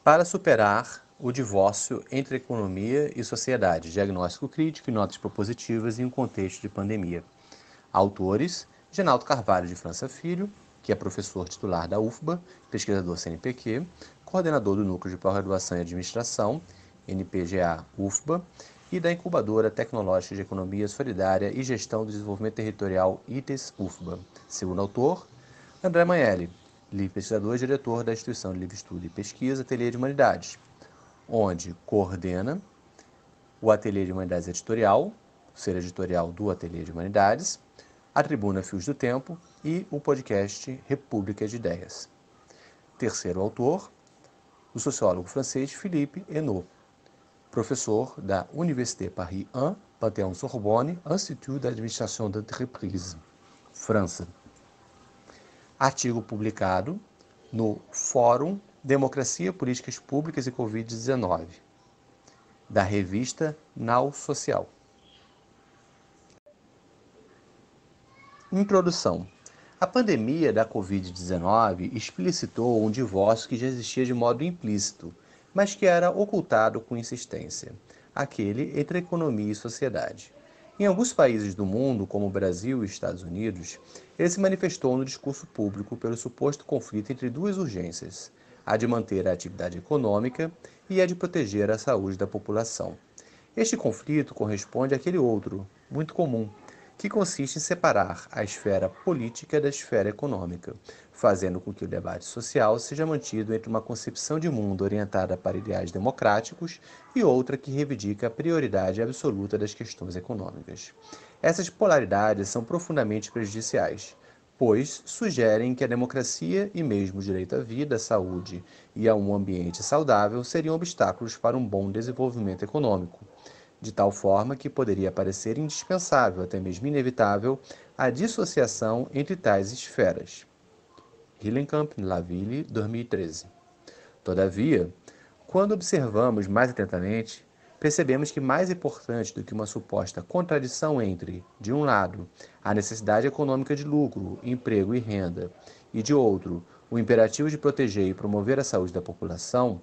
Para superar o divórcio entre economia e sociedade, diagnóstico crítico e notas propositivas em um contexto de pandemia. Autores: Genaldo Carvalho de França Filho, que é professor titular da UFBA, pesquisador CNPq, coordenador do Núcleo de Pós-Graduação em Administração, NPGA-UFBA, e da Incubadora Tecnológica de Economia Solidária e Gestão do Desenvolvimento Territorial ITES-UFBA. Segundo autor, André Manelli, livre pesquisador e diretor da Instituição de Livre Estudo e Pesquisa Ateliê de Humanidades, onde coordena o Ateliê de Humanidades Editorial, o ser editorial do Ateliê de Humanidades, a Tribuna Fios do Tempo e o podcast República de Ideias. Terceiro autor, o sociólogo francês Philippe Henot, professor da Université Paris 1, Panthéon-Sorbonne, Institut d'Administration d'Entreprise, França. Artigo publicado no Fórum Democracia, Políticas Públicas e Covid-19, da revista Nau Social. Introdução. A pandemia da Covid-19 explicitou um divórcio que já existia de modo implícito, mas que era ocultado com insistência, aquele entre economia e sociedade. Em alguns países do mundo, como o Brasil e Estados Unidos, ele se manifestou no discurso público pelo suposto conflito entre duas urgências, a de manter a atividade econômica e a de proteger a saúde da população. Este conflito corresponde àquele outro, muito comum, que consiste em separar a esfera política da esfera econômica, fazendo com que o debate social seja mantido entre uma concepção de mundo orientada para ideais democráticos e outra que reivindica a prioridade absoluta das questões econômicas. Essas polaridades são profundamente prejudiciais, pois sugerem que a democracia e mesmo o direito à vida, à saúde e a um ambiente saudável seriam obstáculos para um bom desenvolvimento econômico, de tal forma que poderia parecer indispensável, até mesmo inevitável, a dissociação entre tais esferas. Hillenkamp, Laville, 2013. Todavia, quando observamos mais atentamente, percebemos que mais importante do que uma suposta contradição entre, de um lado, a necessidade econômica de lucro, emprego e renda, e de outro, o imperativo de proteger e promover a saúde da população,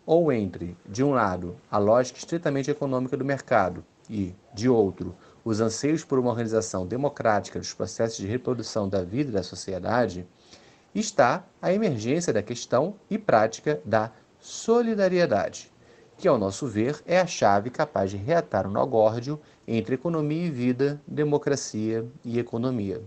ou entre, de um lado, a lógica estritamente econômica do mercado e, de outro, os anseios por uma organização democrática dos processos de reprodução da vida e da sociedade, está a emergência da questão e prática da solidariedade, que, ao nosso ver, é a chave capaz de reatar o nó górdio entre economia e vida, democracia e economia.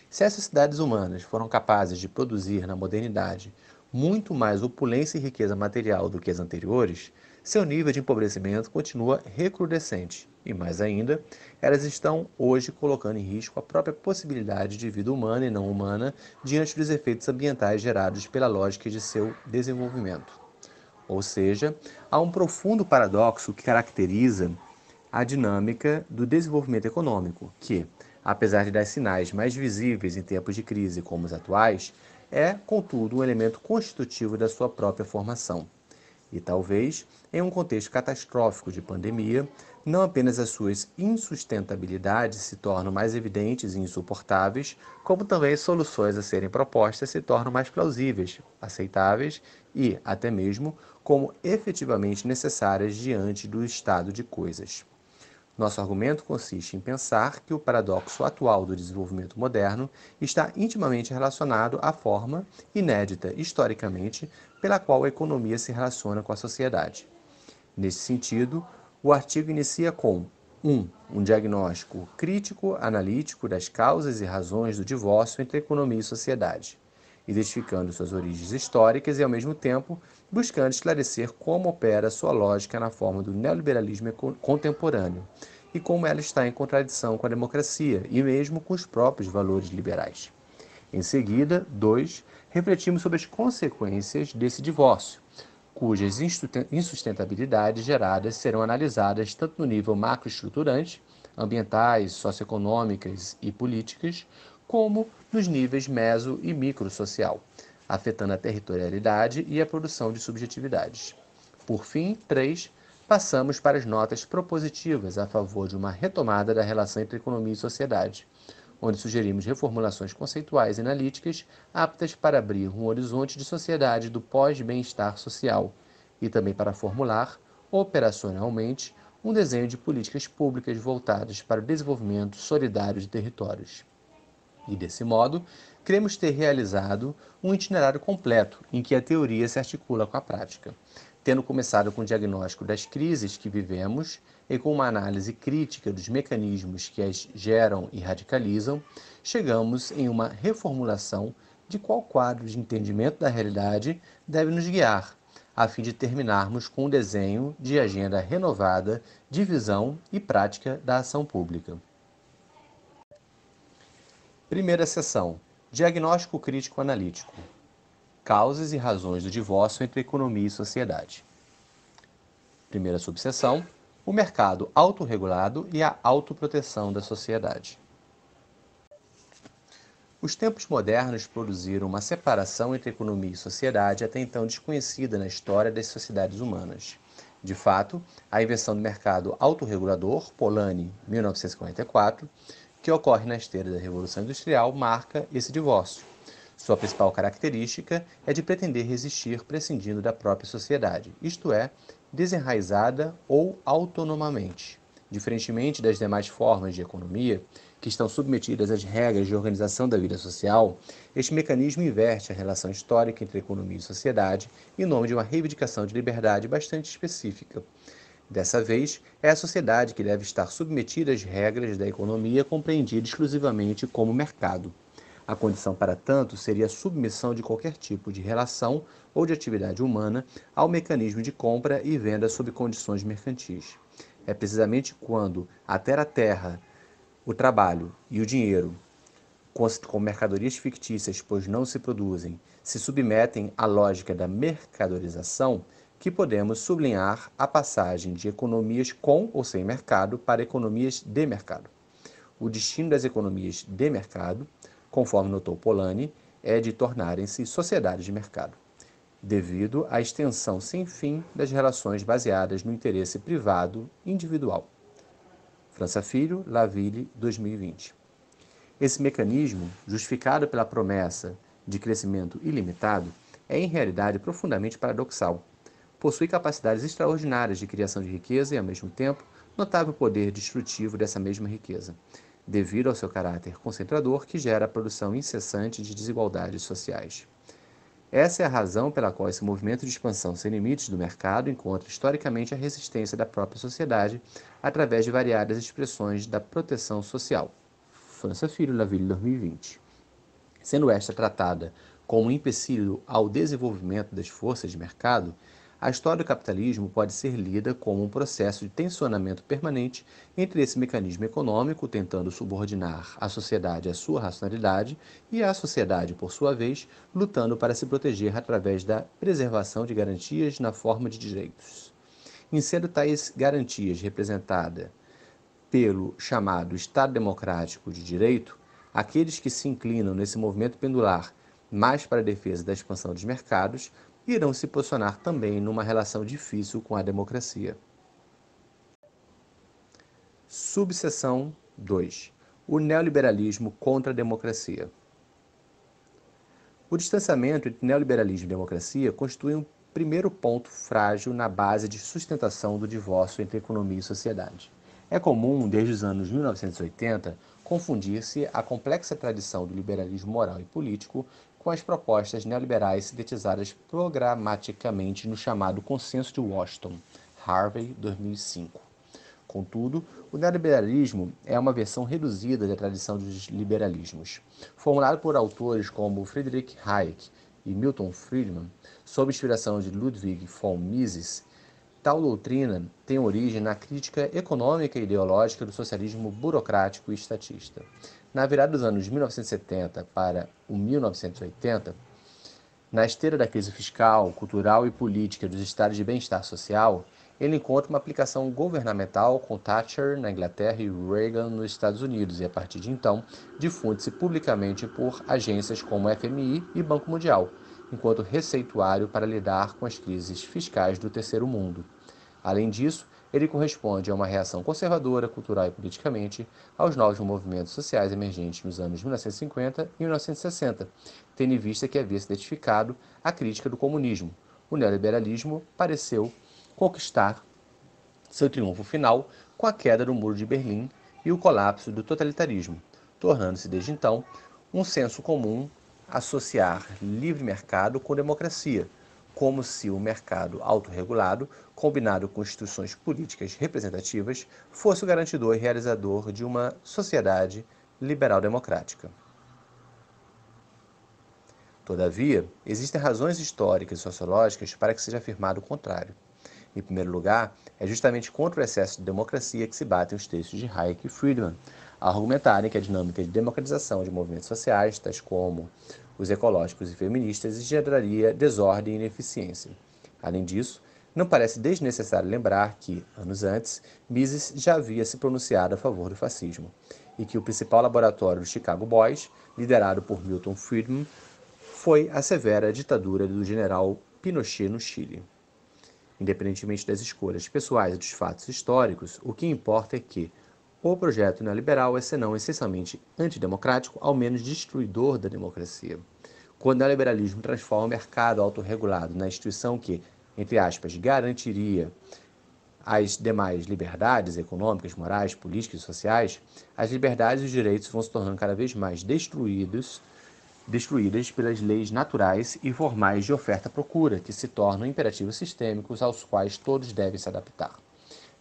Se as sociedades humanas foram capazes de produzir na modernidade muito mais opulência e riqueza material do que as anteriores, seu nível de empobrecimento continua recrudescente e, mais ainda, elas estão hoje colocando em risco a própria possibilidade de vida humana e não humana diante dos efeitos ambientais gerados pela lógica de seu desenvolvimento. Ou seja, há um profundo paradoxo que caracteriza a dinâmica do desenvolvimento econômico, que, apesar de dar sinais mais visíveis em tempos de crise como os atuais, é, contudo, um elemento constitutivo da sua própria formação. E talvez, em um contexto catastrófico de pandemia, não apenas as suas insustentabilidades se tornam mais evidentes e insuportáveis, como também as soluções a serem propostas se tornam mais plausíveis, aceitáveis e, até mesmo, como efetivamente necessárias diante do estado de coisas. Nosso argumento consiste em pensar que o paradoxo atual do desenvolvimento moderno está intimamente relacionado à forma, inédita historicamente, pela qual a economia se relaciona com a sociedade. Nesse sentido, o artigo inicia com um diagnóstico crítico, analítico das causas e razões do divórcio entre economia e sociedade, identificando suas origens históricas e, ao mesmo tempo, buscando esclarecer como opera sua lógica na forma do neoliberalismo contemporâneo e como ela está em contradição com a democracia e mesmo com os próprios valores liberais. Em seguida, 2, refletimos sobre as consequências desse divórcio, cujas insustentabilidades geradas serão analisadas tanto no nível macroestruturante, ambientais, socioeconômicas e políticas, como nos níveis meso e microsocial, afetando a territorialidade e a produção de subjetividades. Por fim, 3, passamos para as notas propositivas a favor de uma retomada da relação entre economia e sociedade, onde sugerimos reformulações conceituais e analíticas aptas para abrir um horizonte de sociedade do pós-bem-estar social e também para formular, operacionalmente, um desenho de políticas públicas voltadas para o desenvolvimento solidário de territórios. E, desse modo, cremos ter realizado um itinerário completo em que a teoria se articula com a prática. Tendo começado com o diagnóstico das crises que vivemos e com uma análise crítica dos mecanismos que as geram e radicalizam, chegamos em uma reformulação de qual quadro de entendimento da realidade deve nos guiar, a fim de terminarmos com um desenho de agenda renovada de visão e prática da ação pública. Primeira seção: Diagnóstico crítico analítico. Causas e razões do divórcio entre economia e sociedade. Primeira subseção: o mercado autorregulado e a autoproteção da sociedade. Os tempos modernos produziram uma separação entre economia e sociedade até então desconhecida na história das sociedades humanas. De fato, a invenção do mercado autorregulador, Polanyi, 1944, que ocorre na esteira da Revolução Industrial, marca esse divórcio. Sua principal característica é de pretender resistir prescindindo da própria sociedade, isto é, desenraizada ou autonomamente. Diferentemente das demais formas de economia, que estão submetidas às regras de organização da vida social, este mecanismo inverte a relação histórica entre economia e sociedade em nome de uma reivindicação de liberdade bastante específica. Dessa vez, é a sociedade que deve estar submetida às regras da economia compreendida exclusivamente como mercado. A condição para tanto seria a submissão de qualquer tipo de relação ou de atividade humana ao mecanismo de compra e venda sob condições mercantis. É precisamente quando a terra, o trabalho e o dinheiro, com mercadorias fictícias, pois não se produzem, se submetem à lógica da mercadorização, que podemos sublinhar a passagem de economias com ou sem mercado para economias de mercado. O destino das economias de mercado, conforme notou Polanyi, é de tornarem-se sociedades de mercado, devido à extensão sem fim das relações baseadas no interesse privado individual. França Filho, Laville, 2020. Esse mecanismo, justificado pela promessa de crescimento ilimitado, é em realidade profundamente paradoxal. Possui capacidades extraordinárias de criação de riqueza e, ao mesmo tempo, notável poder destrutivo dessa mesma riqueza, devido ao seu caráter concentrador que gera a produção incessante de desigualdades sociais. Essa é a razão pela qual esse movimento de expansão sem limites do mercado encontra historicamente a resistência da própria sociedade através de variadas expressões da proteção social. França Filho, Laville, 2020. Sendo esta tratada como um empecilho ao desenvolvimento das forças de mercado, a história do capitalismo pode ser lida como um processo de tensionamento permanente entre esse mecanismo econômico, tentando subordinar a sociedade à sua racionalidade, e a sociedade, por sua vez, lutando para se proteger através da preservação de garantias na forma de direitos. Em sendo tais garantias representadas pelo chamado Estado Democrático de Direito, aqueles que se inclinam nesse movimento pendular mais para a defesa da expansão dos mercados, irão se posicionar também numa relação difícil com a democracia. Subseção 2. O neoliberalismo contra a democracia. O distanciamento entre neoliberalismo e democracia constitui um primeiro ponto frágil na base de sustentação do divórcio entre economia e sociedade. É comum, desde os anos 1980, confundir-se a complexa tradição do liberalismo moral e político com as propostas neoliberais sintetizadas programaticamente no chamado Consenso de Washington, Harvey, 2005. Contudo, o neoliberalismo é uma versão reduzida da tradição dos liberalismos. Formulado por autores como Friedrich Hayek e Milton Friedman, sob inspiração de Ludwig von Mises, tal doutrina tem origem na crítica econômica e ideológica do socialismo burocrático e estatista. Na virada dos anos 1970 para o 1980, na esteira da crise fiscal, cultural e política dos estados de bem-estar social, ele encontra uma aplicação governamental com Thatcher na Inglaterra e Reagan nos Estados Unidos e, a partir de então, difunde-se publicamente por agências como FMI e Banco Mundial, enquanto receituário para lidar com as crises fiscais do terceiro mundo. Além disso, ele corresponde a uma reação conservadora, cultural e politicamente aos novos movimentos sociais emergentes nos anos 1950 e 1960, tendo em vista que havia se identificado a crítica do comunismo. O neoliberalismo pareceu conquistar seu triunfo final com a queda do Muro de Berlim e o colapso do totalitarismo, tornando-se desde então um senso comum associar livre mercado com democracia, como se o mercado autorregulado, combinado com instituições políticas representativas, fosse o garantidor e realizador de uma sociedade liberal-democrática. Todavia, existem razões históricas e sociológicas para que seja afirmado o contrário. Em primeiro lugar, é justamente contra o excesso de democracia que se batem os textos de Hayek e Friedman, ao argumentarem que a dinâmica de democratização de movimentos sociais, tais como os ecológicos e feministas, geraria desordem e ineficiência. Além disso, não parece desnecessário lembrar que, anos antes, Mises já havia se pronunciado a favor do fascismo, e que o principal laboratório dos Chicago Boys, liderado por Milton Friedman, foi a severa ditadura do general Pinochet no Chile. Independentemente das escolhas pessoais e dos fatos históricos, o que importa é que o projeto neoliberal é, senão essencialmente antidemocrático, ao menos destruidor da democracia. Quando o neoliberalismo transforma o mercado autorregulado na instituição que, entre aspas, garantiria as demais liberdades econômicas, morais, políticas e sociais, as liberdades e os direitos vão se tornando cada vez mais destruídas pelas leis naturais e formais de oferta-procura, que se tornam imperativos sistêmicos aos quais todos devem se adaptar.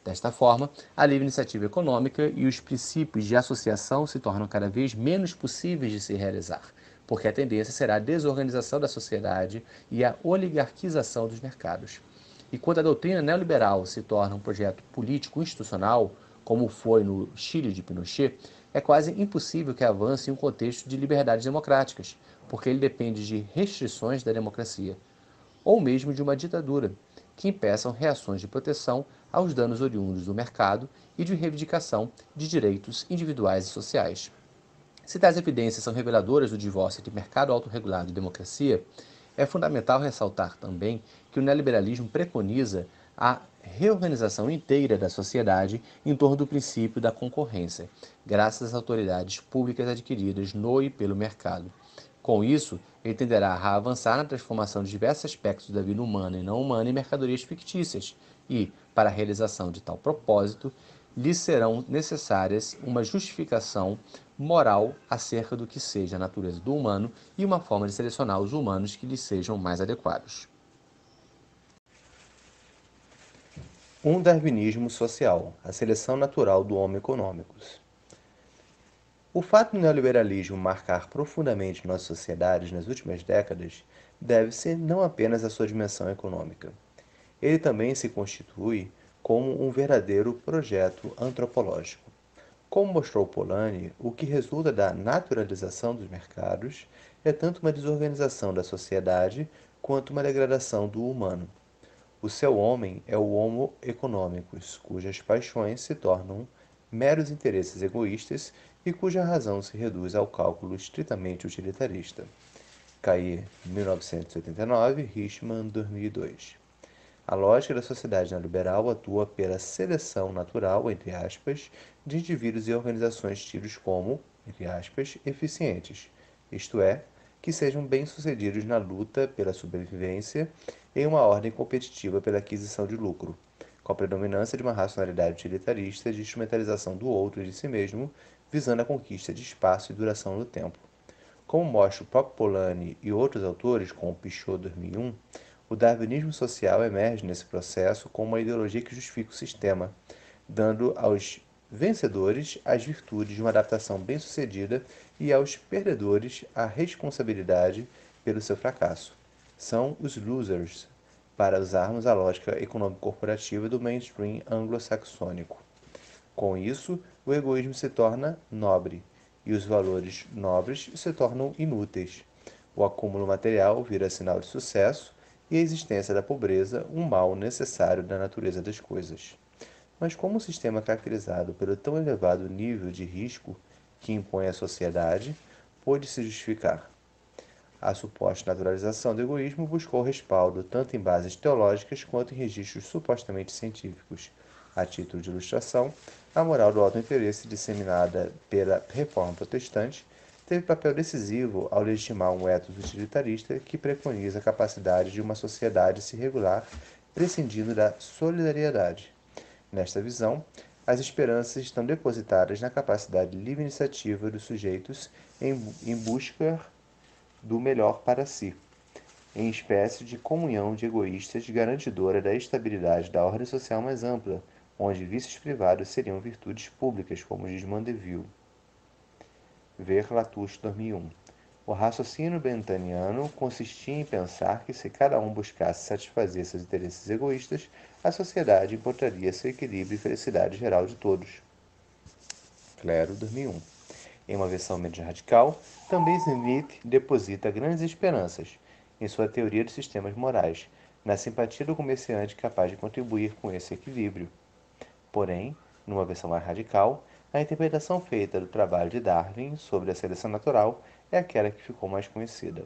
Desta forma, a livre iniciativa econômica e os princípios de associação se tornam cada vez menos possíveis de se realizar, porque a tendência será a desorganização da sociedade e a oligarquização dos mercados. E quando a doutrina neoliberal se torna um projeto político-institucional, como foi no Chile de Pinochet, é quase impossível que avance em um contexto de liberdades democráticas, porque ele depende de restrições da democracia, ou mesmo de uma ditadura, que impeçam reações de proteção aos danos oriundos do mercado e de reivindicação de direitos individuais e sociais. Se tais evidências são reveladoras do divórcio entre mercado autorregulado e democracia, é fundamental ressaltar também que o neoliberalismo preconiza a reorganização inteira da sociedade em torno do princípio da concorrência, graças às autoridades públicas adquiridas no e pelo mercado. Com isso, ele tenderá a avançar na transformação de diversos aspectos da vida humana e não humana em mercadorias fictícias e, para a realização de tal propósito, lhes serão necessárias uma justificação moral acerca do que seja a natureza do humano e uma forma de selecionar os humanos que lhes sejam mais adequados. Um darwinismo social, a seleção natural do Homo econômicos. O fato do neoliberalismo marcar profundamente nossas sociedades nas últimas décadas deve-se não apenas à sua dimensão econômica. Ele também se constitui como um verdadeiro projeto antropológico. Como mostrou Polanyi, o que resulta da naturalização dos mercados é tanto uma desorganização da sociedade quanto uma degradação do humano. O seu homem é o homo economicus, cujas paixões se tornam meros interesses egoístas e cuja razão se reduz ao cálculo estritamente utilitarista. Cair, 1989, Richman, 2002. A lógica da sociedade neoliberal atua pela seleção natural, entre aspas, de indivíduos e organizações tidos como, entre aspas, eficientes, isto é, que sejam bem-sucedidos na luta pela sobrevivência em uma ordem competitiva pela aquisição de lucro, com a predominância de uma racionalidade utilitarista de instrumentalização do outro e de si mesmo, visando a conquista de espaço e duração no tempo. Como mostra o próprio Polanyi e outros autores, como Pichot 2001, o darwinismo social emerge nesse processo como uma ideologia que justifica o sistema, dando aos vencedores as virtudes de uma adaptação bem-sucedida e aos perdedores a responsabilidade pelo seu fracasso. São os losers, para usarmos a lógica econômico-corporativa do mainstream anglo-saxônico. Com isso, o egoísmo se torna nobre, e os valores nobres se tornam inúteis. O acúmulo material vira sinal de sucesso, e a existência da pobreza um mal necessário da natureza das coisas. Mas como um sistema caracterizado pelo tão elevado nível de risco que impõe à sociedade pôde se justificar? A suposta naturalização do egoísmo buscou respaldo tanto em bases teológicas quanto em registros supostamente científicos. A título de ilustração, a moral do autointeresse disseminada pela Reforma Protestante teve papel decisivo ao legitimar um ethos utilitarista que preconiza a capacidade de uma sociedade se regular prescindindo da solidariedade. Nesta visão, as esperanças estão depositadas na capacidade livre iniciativa dos sujeitos em busca do melhor para si, em espécie de comunhão de egoístas garantidora da estabilidade da ordem social mais ampla, onde vícios privados seriam virtudes públicas, como diz Mandeville. Ver Latouche 2001. O raciocínio bentaniano consistia em pensar que se cada um buscasse satisfazer seus interesses egoístas, a sociedade encontraria seu equilíbrio e felicidade geral de todos. Clero 2001. Em uma versão menos radical, também Smith deposita grandes esperanças, em sua teoria dos sistemas morais, na simpatia do comerciante capaz de contribuir com esse equilíbrio. Porém, numa versão mais radical, a interpretação feita do trabalho de Darwin sobre a seleção natural é aquela que ficou mais conhecida,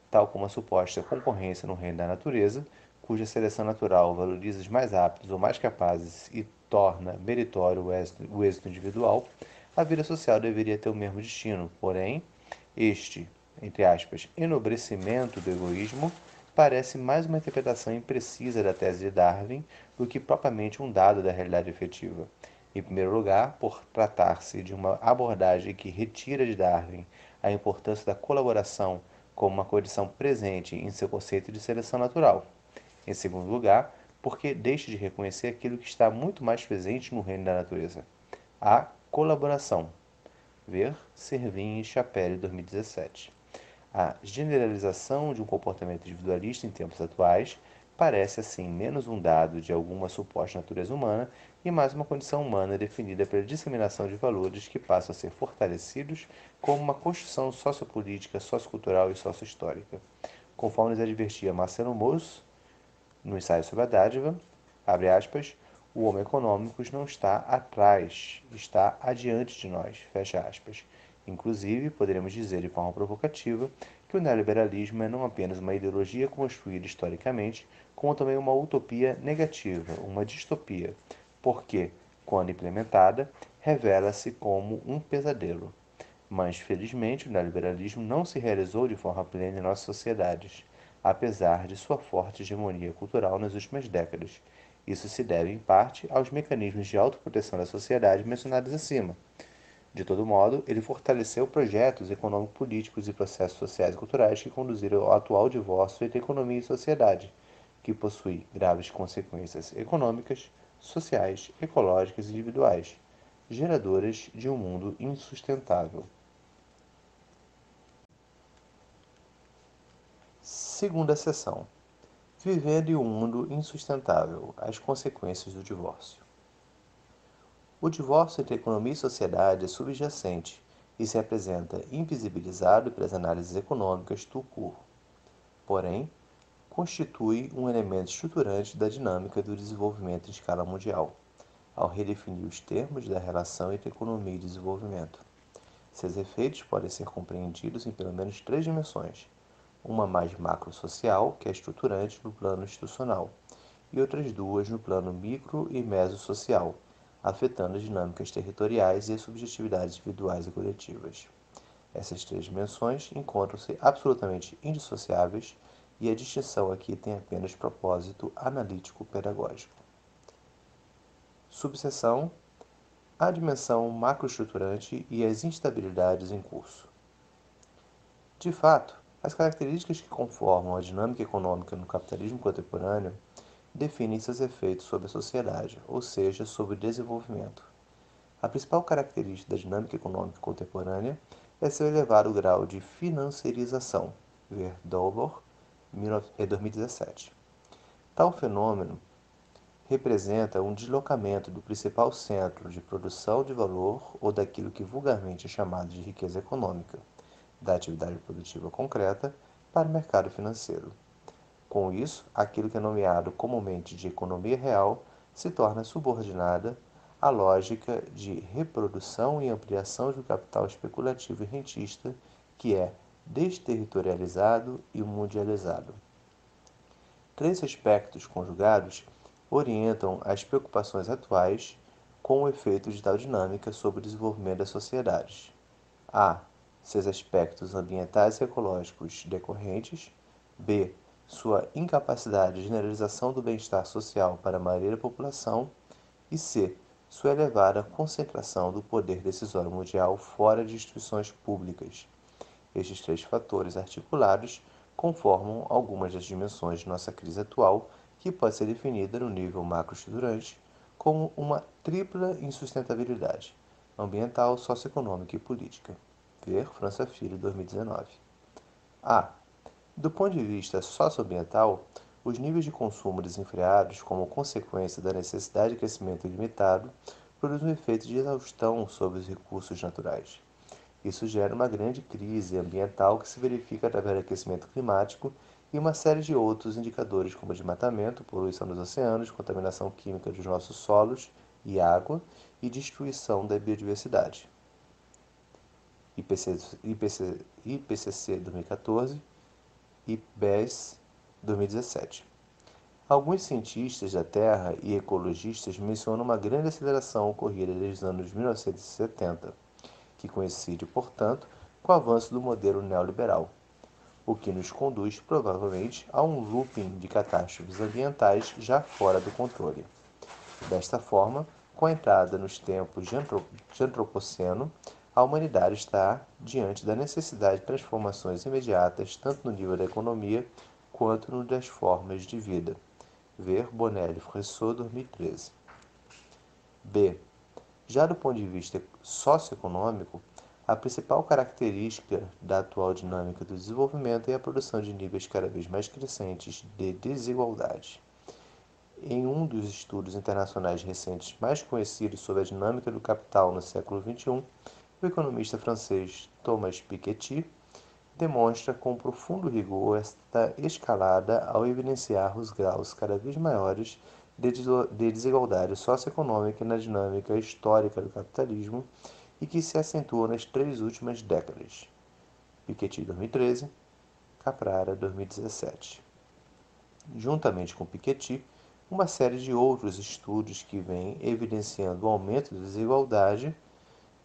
tal como a suposta concorrência no reino da natureza, cuja seleção natural valoriza os mais aptos ou mais capazes e torna meritório o êxito individual. A vida social deveria ter o mesmo destino, porém, este, entre aspas, enobrecimento do egoísmo parece mais uma interpretação imprecisa da tese de Darwin do que propriamente um dado da realidade efetiva. Em primeiro lugar, por tratar-se de uma abordagem que retira de Darwin a importância da colaboração como uma condição presente em seu conceito de seleção natural. Em segundo lugar, porque deixa de reconhecer aquilo que está muito mais presente no reino da natureza, a colaboração. Ver Servin e Chapelle 2017. A generalização de um comportamento individualista em tempos atuais parece, assim, menos um dado de alguma suposta natureza humana e mais uma condição humana definida pela disseminação de valores que passam a ser fortalecidos como uma construção sociopolítica, sociocultural e sociohistórica. Conforme nos advertia Marcelo Mauss, no ensaio sobre a dádiva, abre aspas, o homem econômico não está atrás, está adiante de nós, fecha aspas. Inclusive, poderíamos dizer de forma provocativa que o neoliberalismo é não apenas uma ideologia construída historicamente, como também uma utopia negativa, uma distopia, porque, quando implementada, revela-se como um pesadelo. Mas, felizmente, o neoliberalismo não se realizou de forma plena em nossas sociedades, apesar de sua forte hegemonia cultural nas últimas décadas. Isso se deve, em parte, aos mecanismos de autoproteção da sociedade mencionados acima. De todo modo, ele fortaleceu projetos econômico-políticos e processos sociais e culturais que conduziram ao atual divórcio entre economia e sociedade, que possui graves consequências econômicas, sociais, ecológicas e individuais, geradoras de um mundo insustentável. Segunda seção. Vivendo em um mundo insustentável, as consequências do divórcio. O divórcio entre economia e sociedade é subjacente e se apresenta invisibilizado pelas análises econômicas tout court. Porém, constitui um elemento estruturante da dinâmica do desenvolvimento em escala mundial, ao redefinir os termos da relação entre economia e desenvolvimento. Seus efeitos podem ser compreendidos em pelo menos três dimensões: uma mais macrosocial, que é estruturante no plano institucional, e outras duas no plano micro e mesossocial, afetando as dinâmicas territoriais e as subjetividades individuais e coletivas. Essas três dimensões encontram-se absolutamente indissociáveis e a distinção aqui tem apenas propósito analítico-pedagógico. Subseção: a dimensão macroestruturante e as instabilidades em curso. De fato, as características que conformam a dinâmica econômica no capitalismo contemporâneo definem seus efeitos sobre a sociedade, ou seja, sobre o desenvolvimento. A principal característica da dinâmica econômica contemporânea é seu elevado grau de financiarização, ver Dolbach, 2017. Tal fenômeno representa um deslocamento do principal centro de produção de valor ou daquilo que vulgarmente é chamado de riqueza econômica, da atividade produtiva concreta, para o mercado financeiro. Com isso, aquilo que é nomeado comumente de economia real se torna subordinada à lógica de reprodução e ampliação do capital especulativo e rentista, que é desterritorializado e mundializado. Três aspectos conjugados orientam as preocupações atuais com o efeito de tal dinâmica sobre o desenvolvimento das sociedades: a. seus aspectos ambientais e ecológicos decorrentes; b. sua incapacidade de generalização do bem-estar social para a maioria da população; e c. sua elevada concentração do poder decisório mundial fora de instituições públicas. Estes três fatores articulados conformam algumas das dimensões de nossa crise atual, que pode ser definida no nível macroestruturante como uma tripla insustentabilidade: ambiental, socioeconômica e política. Ver França Filho, 2019. A. Do ponto de vista socioambiental, os níveis de consumo desenfreados, como consequência da necessidade de crescimento ilimitado, produzem um efeito de exaustão sobre os recursos naturais. Isso gera uma grande crise ambiental que se verifica através do aquecimento climático e uma série de outros indicadores, como desmatamento, poluição dos oceanos, contaminação química dos nossos solos e água e destruição da biodiversidade. IPCC 2014 e IPBES 2017. Alguns cientistas da Terra e ecologistas mencionam uma grande aceleração ocorrida desde os anos 1970, que coincide, portanto, com o avanço do modelo neoliberal, o que nos conduz, provavelmente, a um looping de catástrofes ambientais já fora do controle. Desta forma, com a entrada nos tempos de antropoceno, a humanidade está diante da necessidade de transformações imediatas, tanto no nível da economia quanto no das formas de vida. Ver Bonelli-Fressot, 2013. B. Já do ponto de vista socioeconômico, a principal característica da atual dinâmica do desenvolvimento é a produção de níveis cada vez mais crescentes de desigualdade. Em um dos estudos internacionais recentes mais conhecidos sobre a dinâmica do capital no século XXI, o economista francês Thomas Piketty demonstra com profundo rigor esta escalada ao evidenciar os graus cada vez maiores de desigualdade socioeconômica na dinâmica histórica do capitalismo e que se acentua nas 3 últimas décadas. Piketty, 2013, Caprara, 2017. Juntamente com Piketty, uma série de outros estudos que vêm evidenciando o aumento da desigualdade,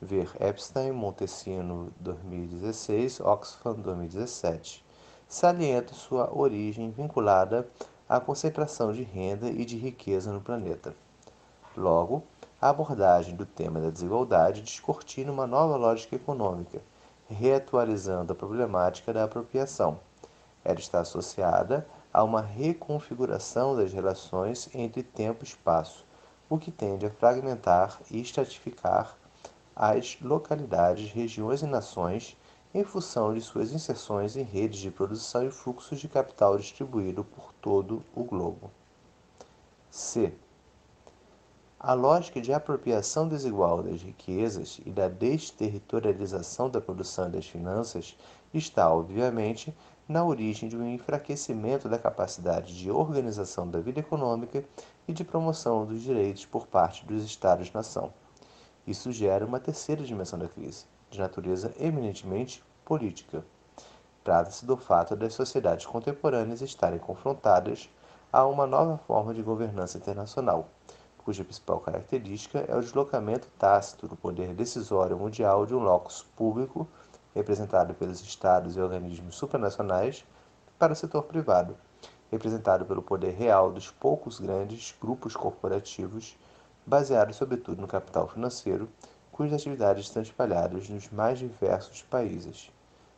ver Epstein, Montesino, 2016, Oxfam, 2017, salienta sua origem vinculada à concentração de renda e de riqueza no planeta. Logo, a abordagem do tema da desigualdade descortina uma nova lógica econômica, reatualizando a problemática da apropriação. Ela está associada a uma reconfiguração das relações entre tempo e espaço, o que tende a fragmentar e estratificar as localidades, regiões e nações em função de suas inserções em redes de produção e fluxos de capital distribuído por todo o globo. C. A lógica de apropriação desigual das riquezas e da desterritorialização da produção e das finanças está, obviamente, na origem de um enfraquecimento da capacidade de organização da vida econômica e de promoção dos direitos por parte dos Estados-nação. Isso gera uma terceira dimensão da crise, de natureza eminentemente política. Trata-se do fato das sociedades contemporâneas estarem confrontadas a uma nova forma de governança internacional, cuja principal característica é o deslocamento tácito do poder decisório mundial de um locus público, representado pelos estados e organismos supranacionais, para o setor privado, representado pelo poder real dos poucos grandes grupos corporativos, baseados sobretudo no capital financeiro, cujas atividades estão espalhadas nos mais diversos países.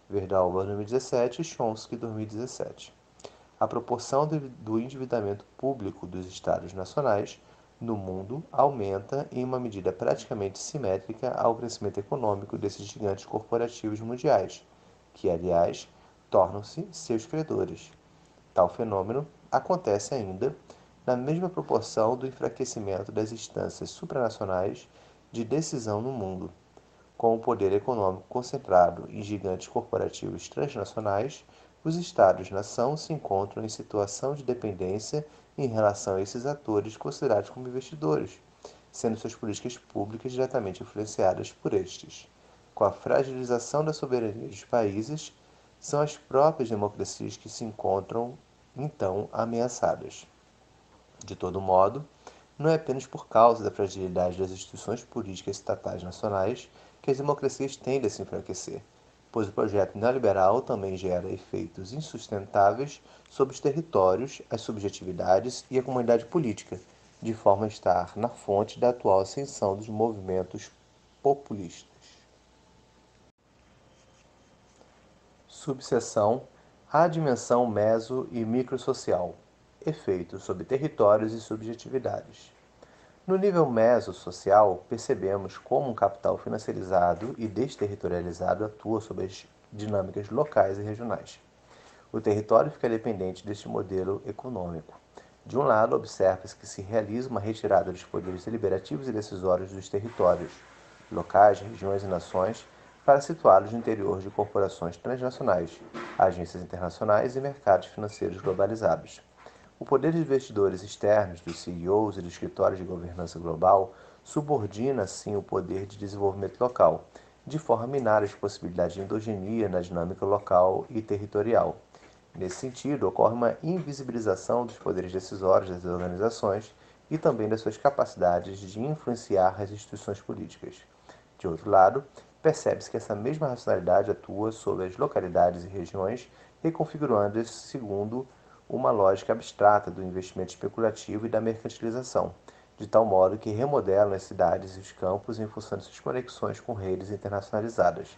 Verdalba, 2017 e Chomsky, 2017. A proporção do endividamento público dos estados nacionais no mundo aumenta em uma medida praticamente simétrica ao crescimento econômico desses gigantes corporativos mundiais, que, aliás, tornam-se seus credores. Tal fenômeno acontece ainda na mesma proporção do enfraquecimento das instâncias supranacionais de decisão no mundo. Com o poder econômico concentrado em gigantes corporativos transnacionais, os Estados-nação se encontram em situação de dependência em relação a esses atores considerados como investidores, sendo suas políticas públicas diretamente influenciadas por estes. Com a fragilização da soberania dos países, são as próprias democracias que se encontram, então, ameaçadas. De todo modo, não é apenas por causa da fragilidade das instituições políticas estatais nacionais que as democracias tendem a se enfraquecer, pois o projeto neoliberal também gera efeitos insustentáveis sobre os territórios, as subjetividades e a comunidade política, de forma a estar na fonte da atual ascensão dos movimentos populistas. Subseção: a dimensão meso e microsocial. Efeitos sobre territórios e subjetividades. No nível meso-social, percebemos como um capital financiarizado e desterritorializado atua sobre as dinâmicas locais e regionais. O território fica dependente deste modelo econômico. De um lado, observa-se que se realiza uma retirada dos poderes deliberativos e decisórios dos territórios, locais, regiões e nações, para situá-los no interior de corporações transnacionais, agências internacionais e mercados financeiros globalizados. O poder de investidores externos, dos CEOs e dos escritórios de governança global, subordina, assim, o poder de desenvolvimento local, de forma a minar as possibilidades de endogenia na dinâmica local e territorial. Nesse sentido, ocorre uma invisibilização dos poderes decisórios das organizações e também das suas capacidades de influenciar as instituições políticas. De outro lado, percebe-se que essa mesma racionalidade atua sobre as localidades e regiões, reconfigurando-as segundo uma lógica abstrata do investimento especulativo e da mercantilização, de tal modo que remodelam as cidades e os campos em função de suas conexões com redes internacionalizadas.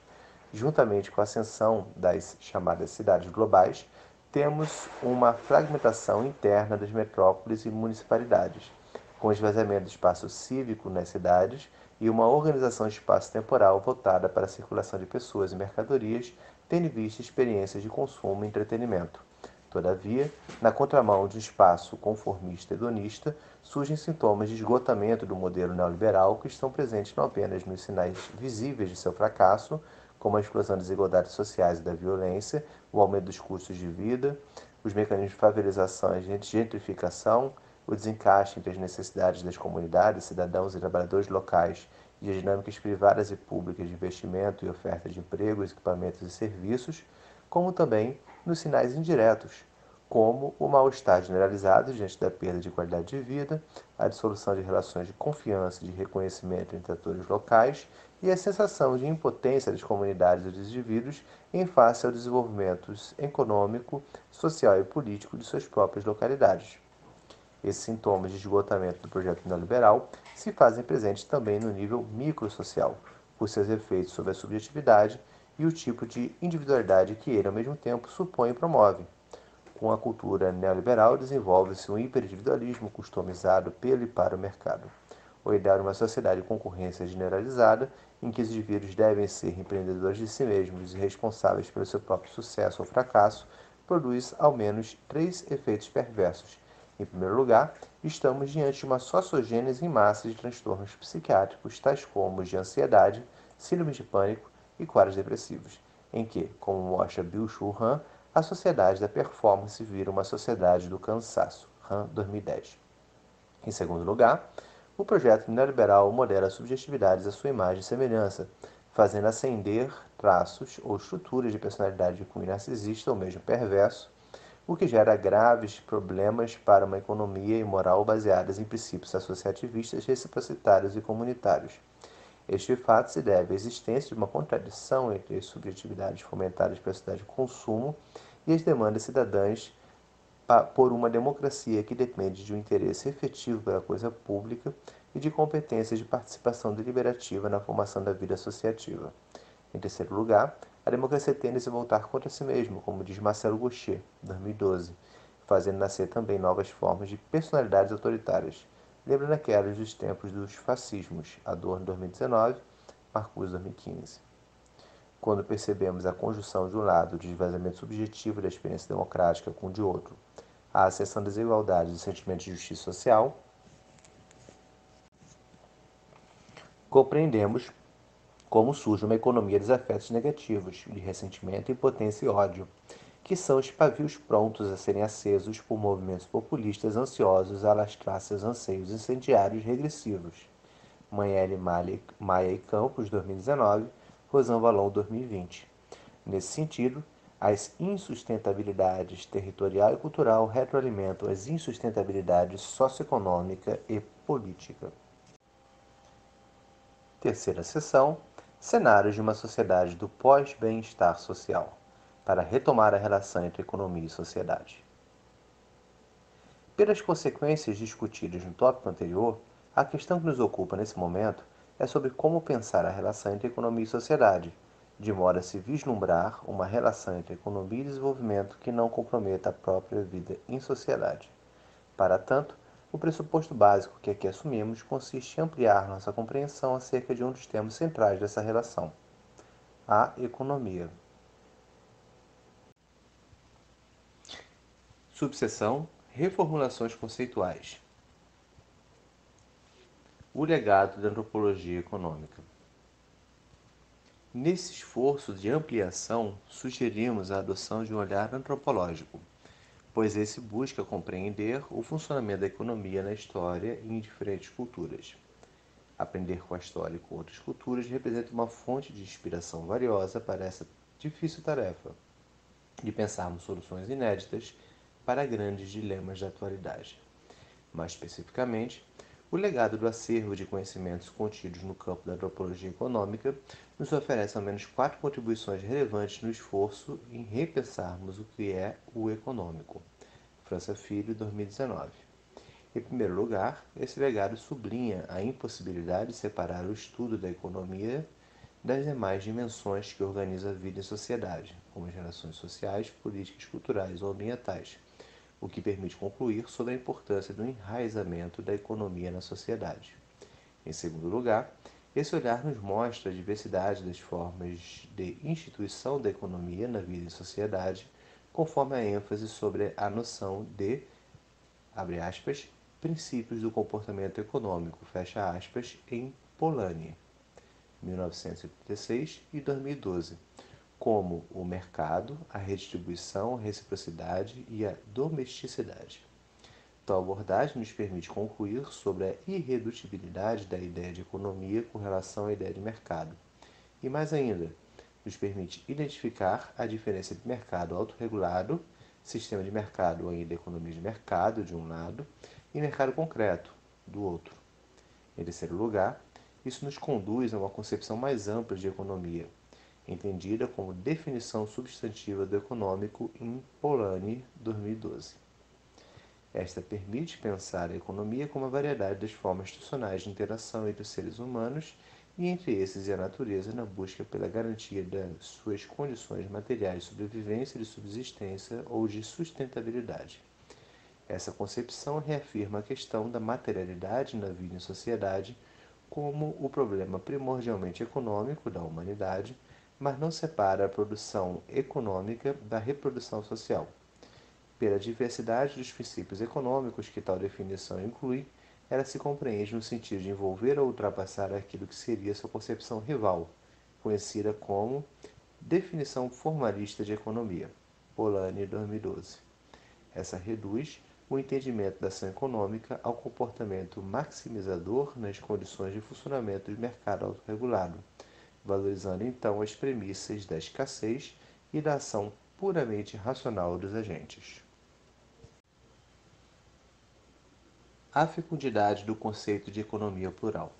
Juntamente com a ascensão das chamadas cidades globais, temos uma fragmentação interna das metrópoles e municipalidades, com esvaziamento do espaço cívico nas cidades e uma organização espaço-temporal voltada para a circulação de pessoas e mercadorias, tendo em vista experiências de consumo e entretenimento. Todavia, na contramão de um espaço conformista e hedonista, surgem sintomas de esgotamento do modelo neoliberal que estão presentes não apenas nos sinais visíveis de seu fracasso, como a explosão das desigualdades sociais e da violência, o aumento dos custos de vida, os mecanismos de favelização e gentrificação, o desencaixe entre as necessidades das comunidades, cidadãos e trabalhadores locais e as dinâmicas privadas e públicas de investimento e oferta de empregos, equipamentos e serviços, como também nos sinais indiretos, como o mal-estar generalizado diante da perda de qualidade de vida, a dissolução de relações de confiança e de reconhecimento entre atores locais e a sensação de impotência das comunidades e dos indivíduos em face ao desenvolvimento econômico, social e político de suas próprias localidades. Esses sintomas de esgotamento do projeto neoliberal se fazem presentes também no nível microsocial, por seus efeitos sobre a subjetividade e o tipo de individualidade que ele, ao mesmo tempo, supõe e promove. Com a cultura neoliberal, desenvolve-se um hiperindividualismo customizado pelo e para o mercado. O ideal de uma sociedade de concorrência generalizada, em que os indivíduos devem ser empreendedores de si mesmos e responsáveis pelo seu próprio sucesso ou fracasso, produz ao menos três efeitos perversos. Em primeiro lugar, estamos diante de uma sociogênese em massa de transtornos psiquiátricos, tais como os de ansiedade, síndrome de pânico e quadros depressivos, em que, como mostra Byung-Chul Han, a sociedade da performance vira uma sociedade do cansaço. Han, 2010. Em segundo lugar, o projeto neoliberal modela subjetividades à sua imagem e semelhança, fazendo ascender traços ou estruturas de personalidade de cunho narcisista ou mesmo perverso, o que gera graves problemas para uma economia e moral baseadas em princípios associativistas, reciprocitários e comunitários. Este fato se deve à existência de uma contradição entre as subjetividades fomentadas pela sociedade de consumo e as demandas cidadãs por uma democracia que depende de um interesse efetivo pela coisa pública e de competências de participação deliberativa na formação da vida associativa. Em terceiro lugar, a democracia tende a se voltar contra si mesma, como diz Marcelo Gauchet, 2012, fazendo nascer também novas formas de personalidades autoritárias, lembrando aquelas dos tempos dos fascismos, Adorno, 2019, Marcuse, 2015. Quando percebemos a conjunção de um lado de esvaziamento subjetivo da experiência democrática com o de outro, a acessão das desigualdades e do sentimento de justiça social, compreendemos como surge uma economia dos afetos negativos, de ressentimento, impotência e ódio, que são os pavios prontos a serem acesos por movimentos populistas ansiosos a alastrar seus anseios incendiários regressivos. Manhele Maia e Campos, 2019, Rosan Valon, 2020. Nesse sentido, As insustentabilidades territorial e cultural retroalimentam as insustentabilidades socioeconômica e política. Terceira seção: cenários de uma sociedade do pós-bem-estar social, para retomar a relação entre economia e sociedade. Pelas consequências discutidas no tópico anterior, a questão que nos ocupa nesse momento é sobre como pensar a relação entre economia e sociedade, de modo a se vislumbrar uma relação entre economia e desenvolvimento que não comprometa a própria vida em sociedade. Para tanto, o pressuposto básico que aqui assumimos consiste em ampliar nossa compreensão acerca de um dos termos centrais dessa relação: a economia. Subseção: reformulações conceituais. O legado da antropologia econômica. Nesse esforço de ampliação, sugerimos a adoção de um olhar antropológico, pois esse busca compreender o funcionamento da economia na história e em diferentes culturas. Aprender com a história e com outras culturas representa uma fonte de inspiração valiosa para essa difícil tarefa de pensarmos soluções inéditas para grandes dilemas da atualidade. Mais especificamente, o legado do acervo de conhecimentos contidos no campo da antropologia econômica nos oferece ao menos 4 contribuições relevantes no esforço em repensarmos o que é o econômico. França Filho, 2019. Em primeiro lugar, esse legado sublinha a impossibilidade de separar o estudo da economia das demais dimensões que organizam a vida em sociedade, como as relações sociais, políticas, culturais ou ambientais, o que permite concluir sobre a importância do enraizamento da economia na sociedade. Em segundo lugar, esse olhar nos mostra a diversidade das formas de instituição da economia na vida em sociedade, conforme a ênfase sobre a noção de, abre aspas, princípios do comportamento econômico, fecha aspas, em Polanyi, 1986 e 2012, como o mercado, a redistribuição, a reciprocidade e a domesticidade. Tal abordagem nos permite concluir sobre a irredutibilidade da ideia de economia com relação à ideia de mercado. E mais ainda, nos permite identificar a diferença entre mercado autorregulado, sistema de mercado ou ainda economia de mercado, de um lado, e mercado concreto, do outro. Em terceiro lugar, isso nos conduz a uma concepção mais ampla de economia, entendida como definição substantiva do econômico em Polanyi, 2012. Esta permite pensar a economia como a variedade das formas institucionais de interação entre os seres humanos e entre esses e a natureza na busca pela garantia das suas condições materiais de sobrevivência, de subsistência ou de sustentabilidade. Essa concepção reafirma a questão da materialidade na vida em sociedade como o problema primordialmente econômico da humanidade, mas não separa a produção econômica da reprodução social. Pela diversidade dos princípios econômicos que tal definição inclui, ela se compreende no sentido de envolver ou ultrapassar aquilo que seria sua concepção rival, conhecida como definição formalista de economia, Polanyi, 2012. Essa reduz o entendimento da ação econômica ao comportamento maximizador nas condições de funcionamento do mercado autorregulado, valorizando então as premissas da escassez e da ação puramente racional dos agentes. A fecundidade do conceito de economia plural.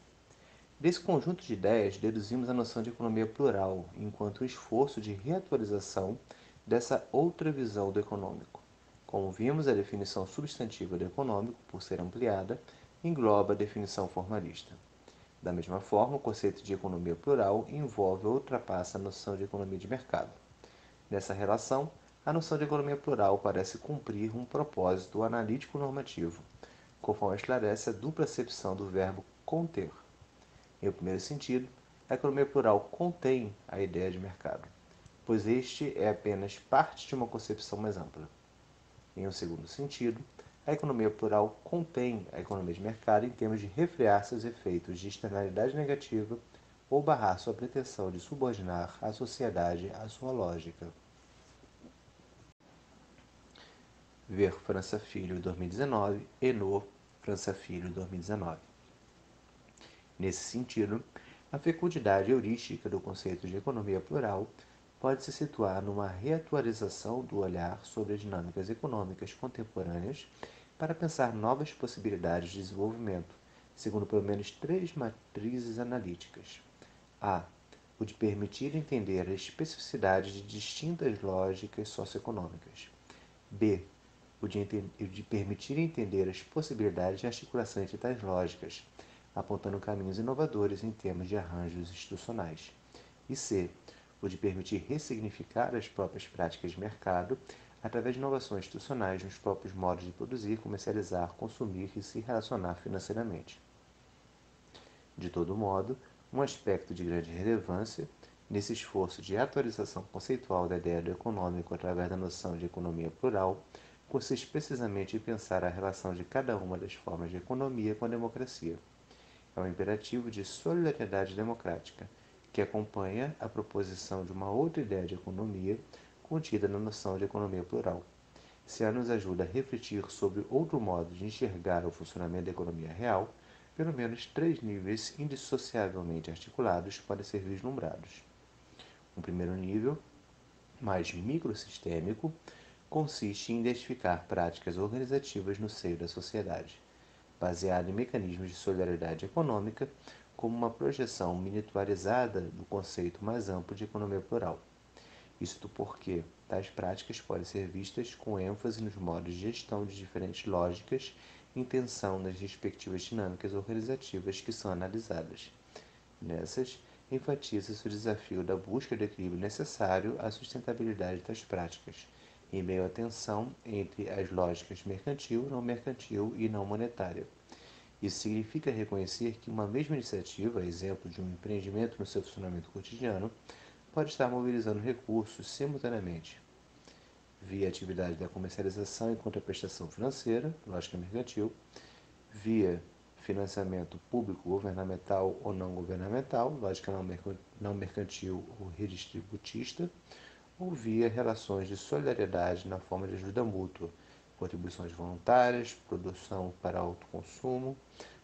Desse conjunto de ideias, deduzimos a noção de economia plural enquanto um esforço de reatualização dessa outra visão do econômico. Como vimos, a definição substantiva do econômico, por ser ampliada, engloba a definição formalista. Da mesma forma, o conceito de economia plural envolve ou ultrapassa a noção de economia de mercado. Nessa relação, a noção de economia plural parece cumprir um propósito analítico-normativo, conforme esclarece a dupla acepção do verbo conter. Em o primeiro sentido, a economia plural contém a ideia de mercado, pois este é apenas parte de uma concepção mais ampla. Em um segundo sentido, a economia plural contém a economia de mercado em termos de refrear seus efeitos de externalidade negativa ou barrar sua pretensão de subordinar a sociedade à sua lógica. Ver França Filho, 2019, e no França Filho, 2019. Nesse sentido, a fecundidade heurística do conceito de economia plural pode se situar numa reatualização do olhar sobre as dinâmicas econômicas contemporâneas para pensar novas possibilidades de desenvolvimento, segundo pelo menos três matrizes analíticas. A. O de permitir entender a especificidade de distintas lógicas socioeconômicas. B. O de permitir entender as possibilidades de articulação entre tais lógicas, apontando caminhos inovadores em termos de arranjos institucionais. E C. O de permitir ressignificar as próprias práticas de mercado através de inovações institucionais nos próprios modos de produzir, comercializar, consumir e se relacionar financeiramente. De todo modo, um aspecto de grande relevância nesse esforço de atualização conceitual da ideia do econômico através da noção de economia plural consiste precisamente em pensar a relação de cada uma das formas de economia com a democracia. É um imperativo de solidariedade democrática, que acompanha a proposição de uma outra ideia de economia contida na noção de economia plural. Se ela nos ajuda a refletir sobre outro modo de enxergar o funcionamento da economia real, pelo menos três níveis indissociavelmente articulados podem ser vislumbrados. Um primeiro nível, mais microsistêmico, consiste em identificar práticas organizativas no seio da sociedade, baseado em mecanismos de solidariedade econômica, como uma projeção miniaturizada do conceito mais amplo de economia plural. Isto porque tais práticas podem ser vistas com ênfase nos modos de gestão de diferentes lógicas em tensão nas respectivas dinâmicas organizativas que são analisadas. Nessas, enfatiza-se o desafio da busca do equilíbrio necessário à sustentabilidade das práticas, em meio à tensão entre as lógicas mercantil, não mercantil e não monetária. Isso significa reconhecer que uma mesma iniciativa, exemplo de um empreendimento no seu funcionamento cotidiano, pode estar mobilizando recursos simultaneamente, via atividade da comercialização e contraprestação financeira, lógica mercantil, via financiamento público, governamental ou não governamental, lógica não mercantil ou redistributista, ou via relações de solidariedade na forma de ajuda mútua, contribuições voluntárias, produção para autoconsumo,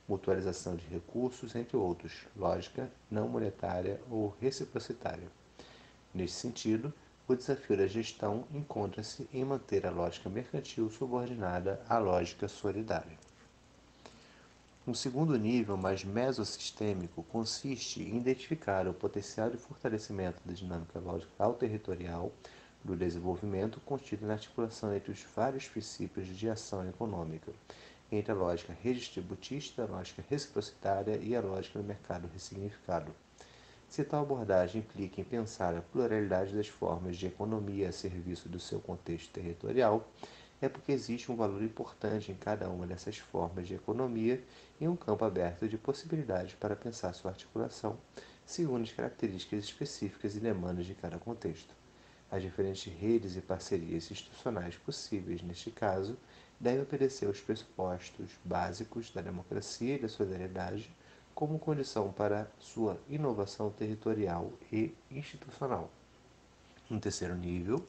mutualização de recursos, entre outros, lógica não monetária ou reciprocitária. Neste sentido, o desafio da gestão encontra-se em manter a lógica mercantil subordinada à lógica solidária. Um segundo nível, mais mesossistêmico, consiste em identificar o potencial de fortalecimento da dinâmica lógica territorial do desenvolvimento contido na articulação entre os vários princípios de ação econômica, entre a lógica redistributista, a lógica reciprocitária e a lógica do mercado ressignificado. Se tal abordagem implica em pensar a pluralidade das formas de economia a serviço do seu contexto territorial, é porque existe um valor importante em cada uma dessas formas de economia e um campo aberto de possibilidades para pensar sua articulação, segundo as características específicas e demandas de cada contexto. As diferentes redes e parcerias institucionais possíveis neste caso devem obedecer aos pressupostos básicos da democracia e da solidariedade como condição para sua inovação territorial e institucional. No terceiro nível,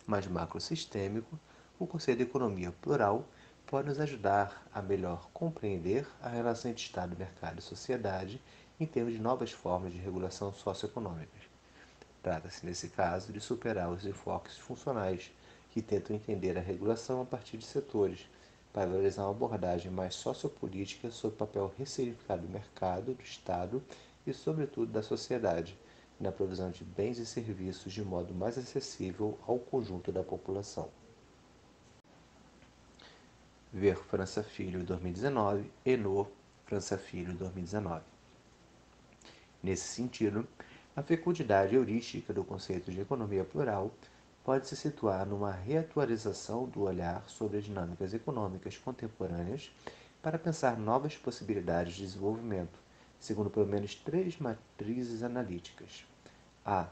mais macrosistêmico, o conceito de economia plural pode nos ajudar a melhor compreender a relação entre Estado, mercado e sociedade em termos de novas formas de regulação socioeconômicas. Trata-se, nesse caso, de superar os enfoques funcionais que tentam entender a regulação a partir de setores, para valorizar uma abordagem mais sociopolítica sobre o papel ressignificado do mercado, do Estado e, sobretudo, da sociedade, na provisão de bens e serviços de modo mais acessível ao conjunto da população. Ver França Filho 2019 e no França Filho 2019. Nesse sentido, a fecundidade heurística do conceito de economia plural pode se situar numa reatualização do olhar sobre as dinâmicas econômicas contemporâneas para pensar novas possibilidades de desenvolvimento, segundo pelo menos três matrizes analíticas. A.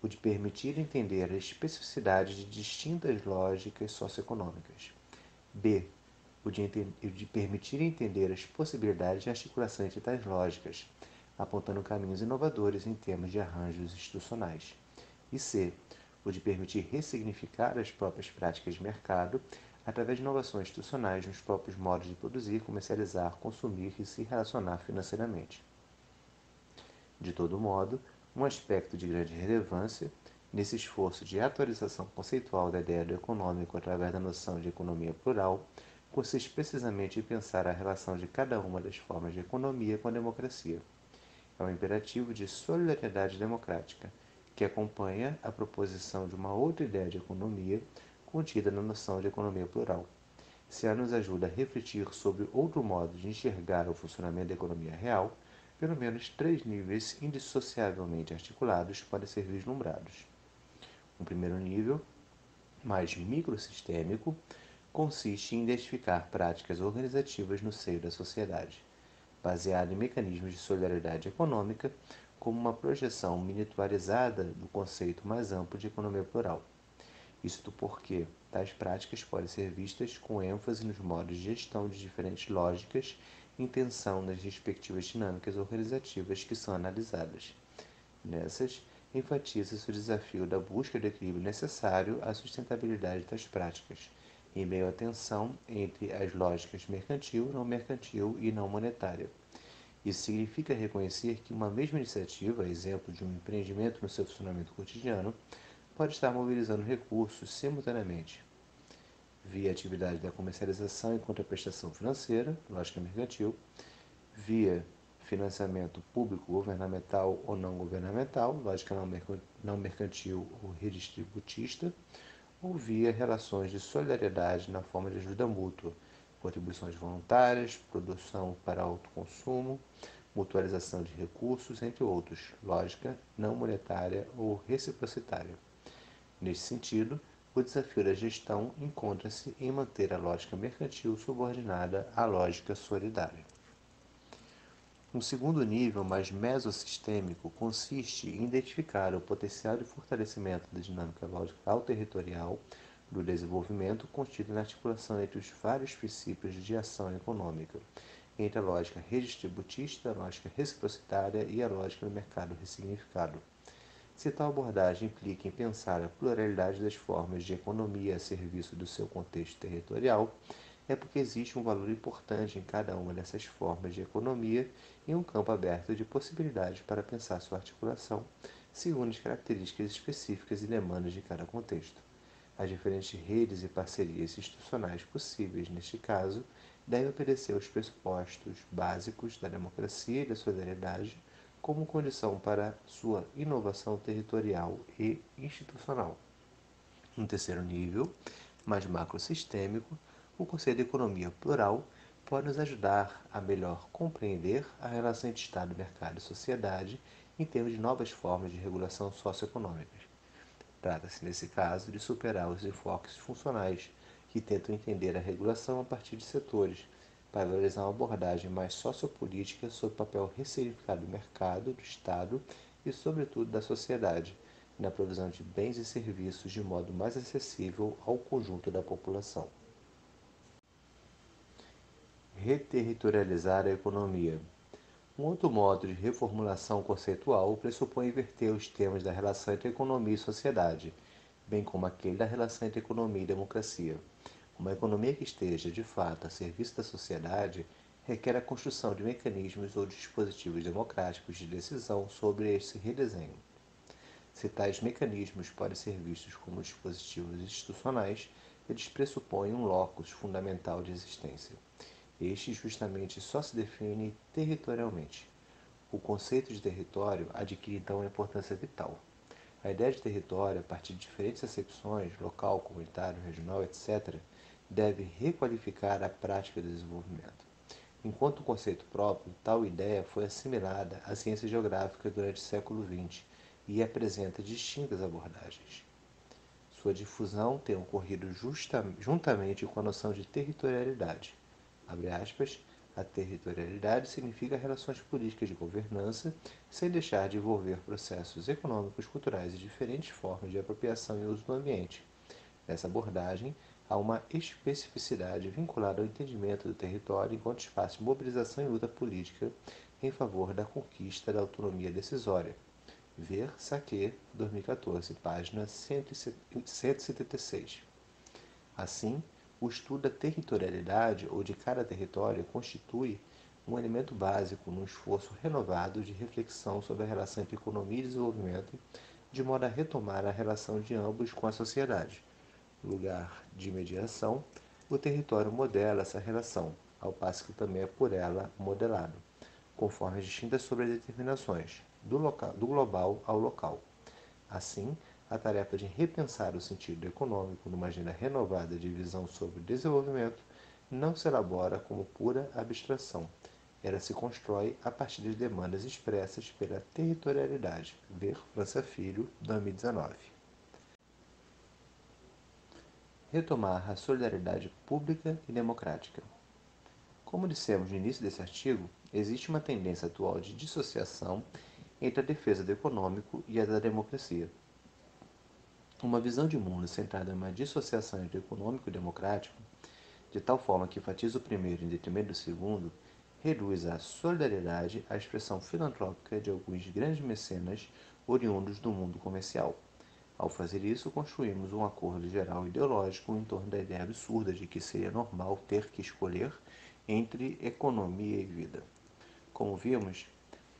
O de permitir entender a especificidade de distintas lógicas socioeconômicas. B. O de permitir entender as possibilidades de articulação entre tais lógicas, apontando caminhos inovadores em termos de arranjos institucionais. E C. O de permitir ressignificar as próprias práticas de mercado através de inovações institucionais nos próprios modos de produzir, comercializar, consumir e se relacionar financeiramente. De todo modo, um aspecto de grande relevância Nesse esforço de atualização conceitual da ideia do econômico através da noção de economia plural, consiste precisamente em pensar a relação de cada uma das formas de economia com a democracia. É um imperativo de solidariedade democrática, que acompanha a proposição de uma outra ideia de economia contida na noção de economia plural. Se ela nos ajuda a refletir sobre outro modo de enxergar o funcionamento da economia real, pelo menos três níveis indissociavelmente articulados podem ser vislumbrados. Um primeiro nível, mais microsistêmico, consiste em identificar práticas organizativas no seio da sociedade, baseado em mecanismos de solidariedade econômica, como uma projeção miniaturizada do conceito mais amplo de economia plural. Isto porque tais práticas podem ser vistas com ênfase nos modos de gestão de diferentes lógicas em tensão nas respectivas dinâmicas organizativas que são analisadas. Nessas, enfatiza-se o desafio da busca do equilíbrio necessário à sustentabilidade das práticas, em meio à tensão entre as lógicas mercantil, não mercantil e não monetária. Isso significa reconhecer que uma mesma iniciativa, exemplo de um empreendimento no seu funcionamento cotidiano, pode estar mobilizando recursos simultaneamente, via atividade da comercialização e contraprestação financeira, lógica mercantil, via financiamento público, governamental ou não governamental, lógica não mercantil ou redistributista, ou via relações de solidariedade na forma de ajuda mútua, contribuições voluntárias, produção para autoconsumo, mutualização de recursos, entre outros, lógica não monetária ou reciprocitária. Neste sentido, o desafio da gestão encontra-se em manter a lógica mercantil subordinada à lógica solidária. Um segundo nível, mais mesossistêmico, consiste em identificar o potencial de fortalecimento da dinâmica lógica territorial do desenvolvimento contido na articulação entre os vários princípios de ação econômica, entre a lógica redistributista, a lógica reciprocitária e a lógica do mercado ressignificado. Se tal abordagem implica em pensar a pluralidade das formas de economia a serviço do seu contexto territorial, é porque existe um valor importante em cada uma dessas formas de economia e um campo aberto de possibilidades para pensar sua articulação, segundo as características específicas e demandas de cada contexto. As diferentes redes e parcerias institucionais possíveis neste caso devem obedecer aos pressupostos básicos da democracia e da solidariedade como condição para sua inovação territorial e institucional. No terceiro nível, mais macrosistêmico, o conceito de economia plural pode nos ajudar a melhor compreender a relação entre Estado, mercado e sociedade em termos de novas formas de regulação socioeconômicas. Trata-se, nesse caso, de superar os enfoques funcionais, que tentam entender a regulação a partir de setores, para valorizar uma abordagem mais sociopolítica sobre o papel ressignificado do mercado, do Estado e, sobretudo, da sociedade, na provisão de bens e serviços de modo mais acessível ao conjunto da população. Reterritorializar a economia. Um outro modo de reformulação conceitual pressupõe inverter os temas da relação entre economia e sociedade, bem como aquele da relação entre economia e democracia. Uma economia que esteja, de fato, a serviço da sociedade requer a construção de mecanismos ou dispositivos democráticos de decisão sobre esse redesenho. Se tais mecanismos podem ser vistos como dispositivos institucionais, eles pressupõem um locus fundamental de existência. Este justamente só se define territorialmente. O conceito de território adquire então uma importância vital. A ideia de território, a partir de diferentes acepções, local, comunitário, regional, etc., deve requalificar a prática do desenvolvimento. Enquanto um conceito próprio, tal ideia foi assimilada à ciência geográfica durante o século XX e apresenta distintas abordagens. Sua difusão tem ocorrido juntamente com a noção de territorialidade. Abre aspas, a territorialidade significa relações políticas de governança, sem deixar de envolver processos econômicos, culturais e diferentes formas de apropriação e uso do ambiente. Nessa abordagem, há uma especificidade vinculada ao entendimento do território enquanto espaço de mobilização e luta política em favor da conquista da autonomia decisória. Ver Saquet, 2014, página 176. Assim, o estudo da territorialidade ou de cada território constitui um elemento básico num esforço renovado de reflexão sobre a relação entre economia e desenvolvimento, de modo a retomar a relação de ambos com a sociedade. Lugar de mediação, o território modela essa relação, ao passo que também é por ela modelado, conforme as distintas sobredeterminações, do global ao local. Assim, a tarefa de repensar o sentido econômico numa agenda renovada de visão sobre o desenvolvimento não se elabora como pura abstração. Ela se constrói a partir de demandas expressas pela territorialidade. Ver França Filho, 2019. Retomar a solidariedade pública e democrática. Como dissemos no início desse artigo, existe uma tendência atual de dissociação entre a defesa do econômico e a da democracia. Uma visão de mundo centrada em uma dissociação entre o econômico e o democrático, de tal forma que enfatiza o primeiro em detrimento do segundo, reduz a solidariedade à expressão filantrópica de alguns grandes mecenas oriundos do mundo comercial. Ao fazer isso, construímos um acordo geral ideológico em torno da ideia absurda de que seria normal ter que escolher entre economia e vida. Como vimos,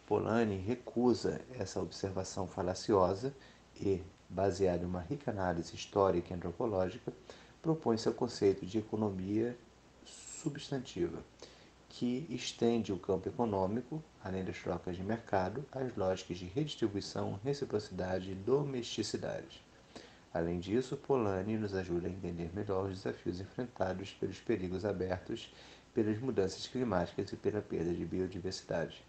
Polanyi recusa essa observação falaciosa e, baseado em uma rica análise histórica e antropológica, propõe seu conceito de economia substantiva, que estende o campo econômico, além das trocas de mercado, às lógicas de redistribuição, reciprocidade e domesticidade. Além disso, Polanyi nos ajuda a entender melhor os desafios enfrentados pelos perigos abertos pelas mudanças climáticas e pela perda de biodiversidade.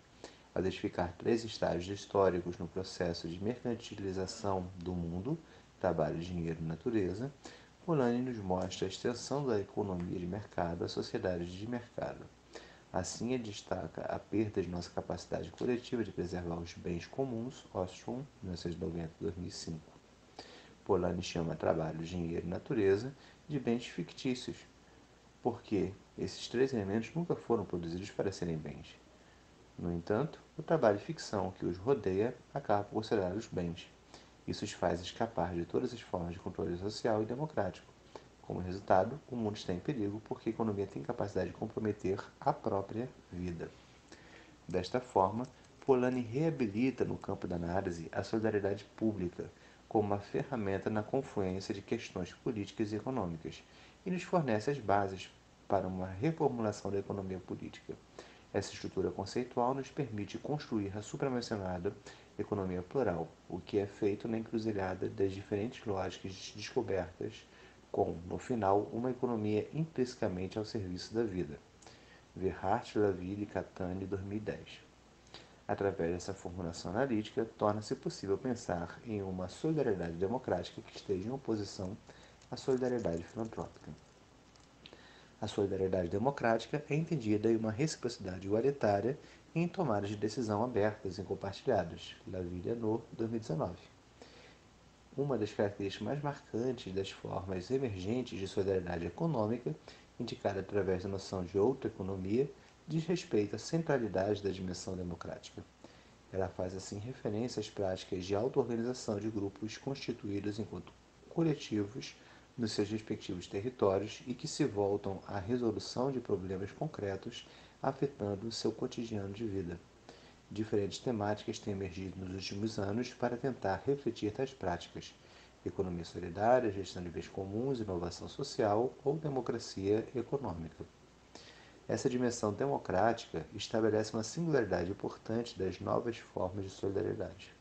Ao identificar três estágios históricos no processo de mercantilização do mundo, trabalho, dinheiro e natureza, Polanyi nos mostra a extensão da economia de mercado à sociedade de mercado. Assim, ele destaca a perda de nossa capacidade coletiva de preservar os bens comuns, Ostrom, 1990-2005. Polanyi chama trabalho, dinheiro e natureza de bens fictícios, porque esses três elementos nunca foram produzidos para serem bens. No entanto, o trabalho e ficção que os rodeia acaba por considerar-os bens. Isso os faz escapar de todas as formas de controle social e democrático. Como resultado, o mundo está em perigo porque a economia tem capacidade de comprometer a própria vida. Desta forma, Polanyi reabilita no campo da análise a solidariedade pública como uma ferramenta na confluência de questões políticas e econômicas e nos fornece as bases para uma reformulação da economia política. Essa estrutura conceitual nos permite construir a supramencionada economia plural, o que é feito na encruzilhada das diferentes lógicas descobertas com, no final, uma economia intrinsecamente ao serviço da vida. Verhart, Laville e Catani, 2010. Através dessa formulação analítica, torna-se possível pensar em uma solidariedade democrática que esteja em oposição à solidariedade filantrópica. A solidariedade democrática é entendida em uma reciprocidade igualitária e em tomadas de decisão abertas e compartilhadas. Laville et al., 2019. Uma das características mais marcantes das formas emergentes de solidariedade econômica, indicada através da noção de outra economia, diz respeito à centralidade da dimensão democrática. Ela faz assim referência às práticas de auto-organização de grupos constituídos enquanto coletivos nos seus respectivos territórios e que se voltam à resolução de problemas concretos afetando o seu cotidiano de vida. Diferentes temáticas têm emergido nos últimos anos para tentar refletir tais práticas: economia solidária, gestão de bens comuns, inovação social ou democracia econômica. Essa dimensão democrática estabelece uma singularidade importante das novas formas de solidariedade.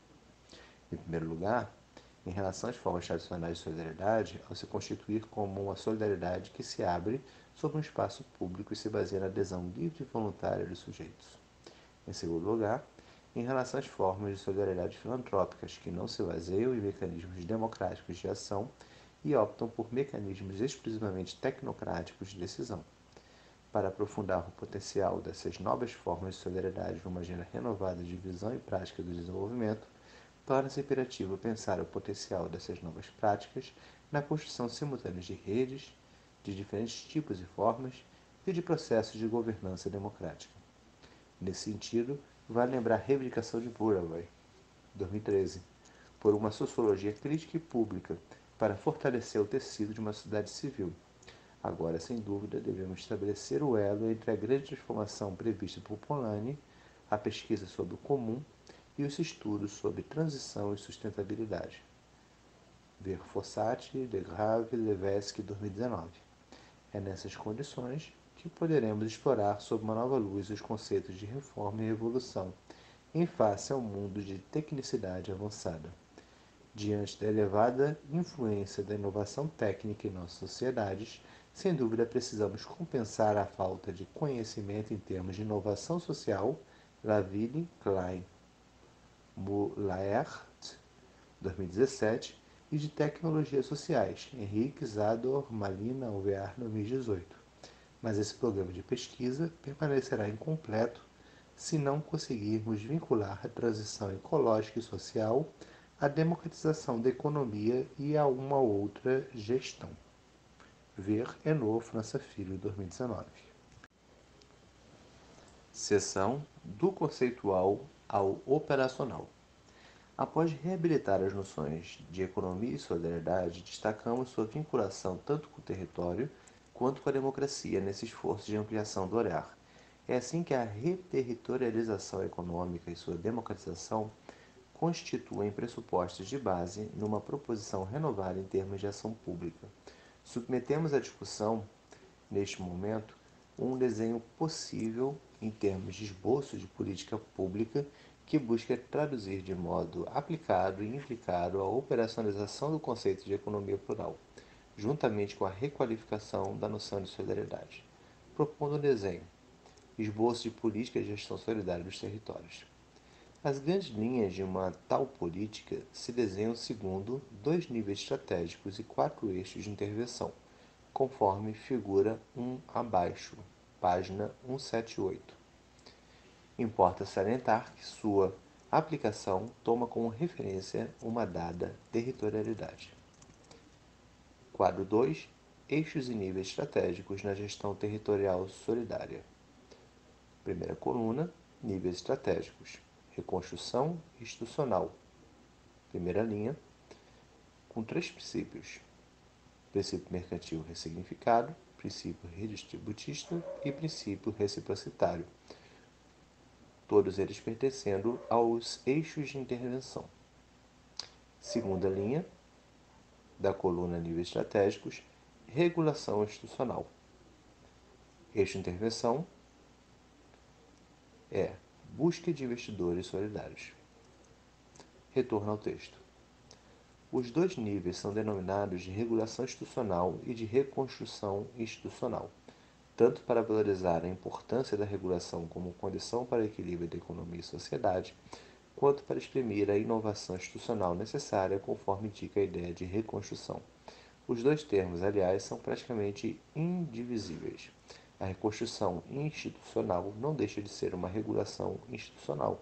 Em primeiro lugar, em relação às formas tradicionais de solidariedade, ao se constituir como uma solidariedade que se abre sobre um espaço público e se baseia na adesão livre e voluntária dos sujeitos. Em segundo lugar, em relação às formas de solidariedade filantrópicas, que não se baseiam em mecanismos democráticos de ação e optam por mecanismos exclusivamente tecnocráticos de decisão. Para aprofundar o potencial dessas novas formas de solidariedade numa agenda renovada de visão e prática do desenvolvimento, torna-se imperativo pensar o potencial dessas novas práticas na construção simultânea de redes, de diferentes tipos e formas e de processos de governança democrática. Nesse sentido, vale lembrar a reivindicação de Burabai, 2013, por uma sociologia crítica e pública para fortalecer o tecido de uma sociedade civil. Agora, sem dúvida, devemos estabelecer o elo entre a grande transformação prevista por Polanyi, a pesquisa sobre o comum e os estudos sobre transição e sustentabilidade. Ver Fossati, De Grave, Levesque, 2019. É nessas condições que poderemos explorar sob uma nova luz os conceitos de reforma e revolução, em face ao mundo de tecnicidade avançada. Diante da elevada influência da inovação técnica em nossas sociedades, sem dúvida precisamos compensar a falta de conhecimento em termos de inovação social, Laville, Klein, Moulaert, 2017, e de tecnologias sociais, Henrique, Zador, Malina, Alvear, 2018. Mas esse programa de pesquisa permanecerá incompleto se não conseguirmos vincular a transição ecológica e social à democratização da economia e a uma outra gestão. Ver Hainaut, França Filho, 2019. Seção do conceitual ao operacional. Após reabilitar as noções de economia e solidariedade, destacamos sua vinculação tanto com o território quanto com a democracia nesse esforço de ampliação do olhar. É assim que a reterritorialização econômica e sua democratização constituem pressupostos de base numa proposição renovada em termos de ação pública. Submetemos à discussão, neste momento, um desenho possível em termos de esboço de política pública que busca traduzir de modo aplicado e implicado a operacionalização do conceito de economia plural, juntamente com a requalificação da noção de solidariedade. Propondo um desenho, esboço de política de gestão solidária dos territórios. As grandes linhas de uma tal política se desenham segundo 2 níveis estratégicos e 4 eixos de intervenção, conforme figura 1 abaixo, página 178. Importa salientar que sua aplicação toma como referência uma dada territorialidade. Quadro 2. Eixos e níveis estratégicos na gestão territorial solidária. Primeira coluna, níveis estratégicos. Reconstrução institucional. Primeira linha, com 3 princípios. Princípio mercantil ressignificado, princípio redistributista e princípio reciprocitário. Todos eles pertencendo aos eixos de intervenção. Segunda linha, da coluna níveis estratégicos, regulação institucional. Eixo de intervenção é busca de investidores solidários. Retorno ao texto. Os 2 níveis são denominados de regulação institucional e de reconstrução institucional, tanto para valorizar a importância da regulação como condição para o equilíbrio da economia e sociedade, quanto para exprimir a inovação institucional necessária conforme indica a ideia de reconstrução. Os 2 termos, aliás, são praticamente indivisíveis. A reconstrução institucional não deixa de ser uma regulação institucional,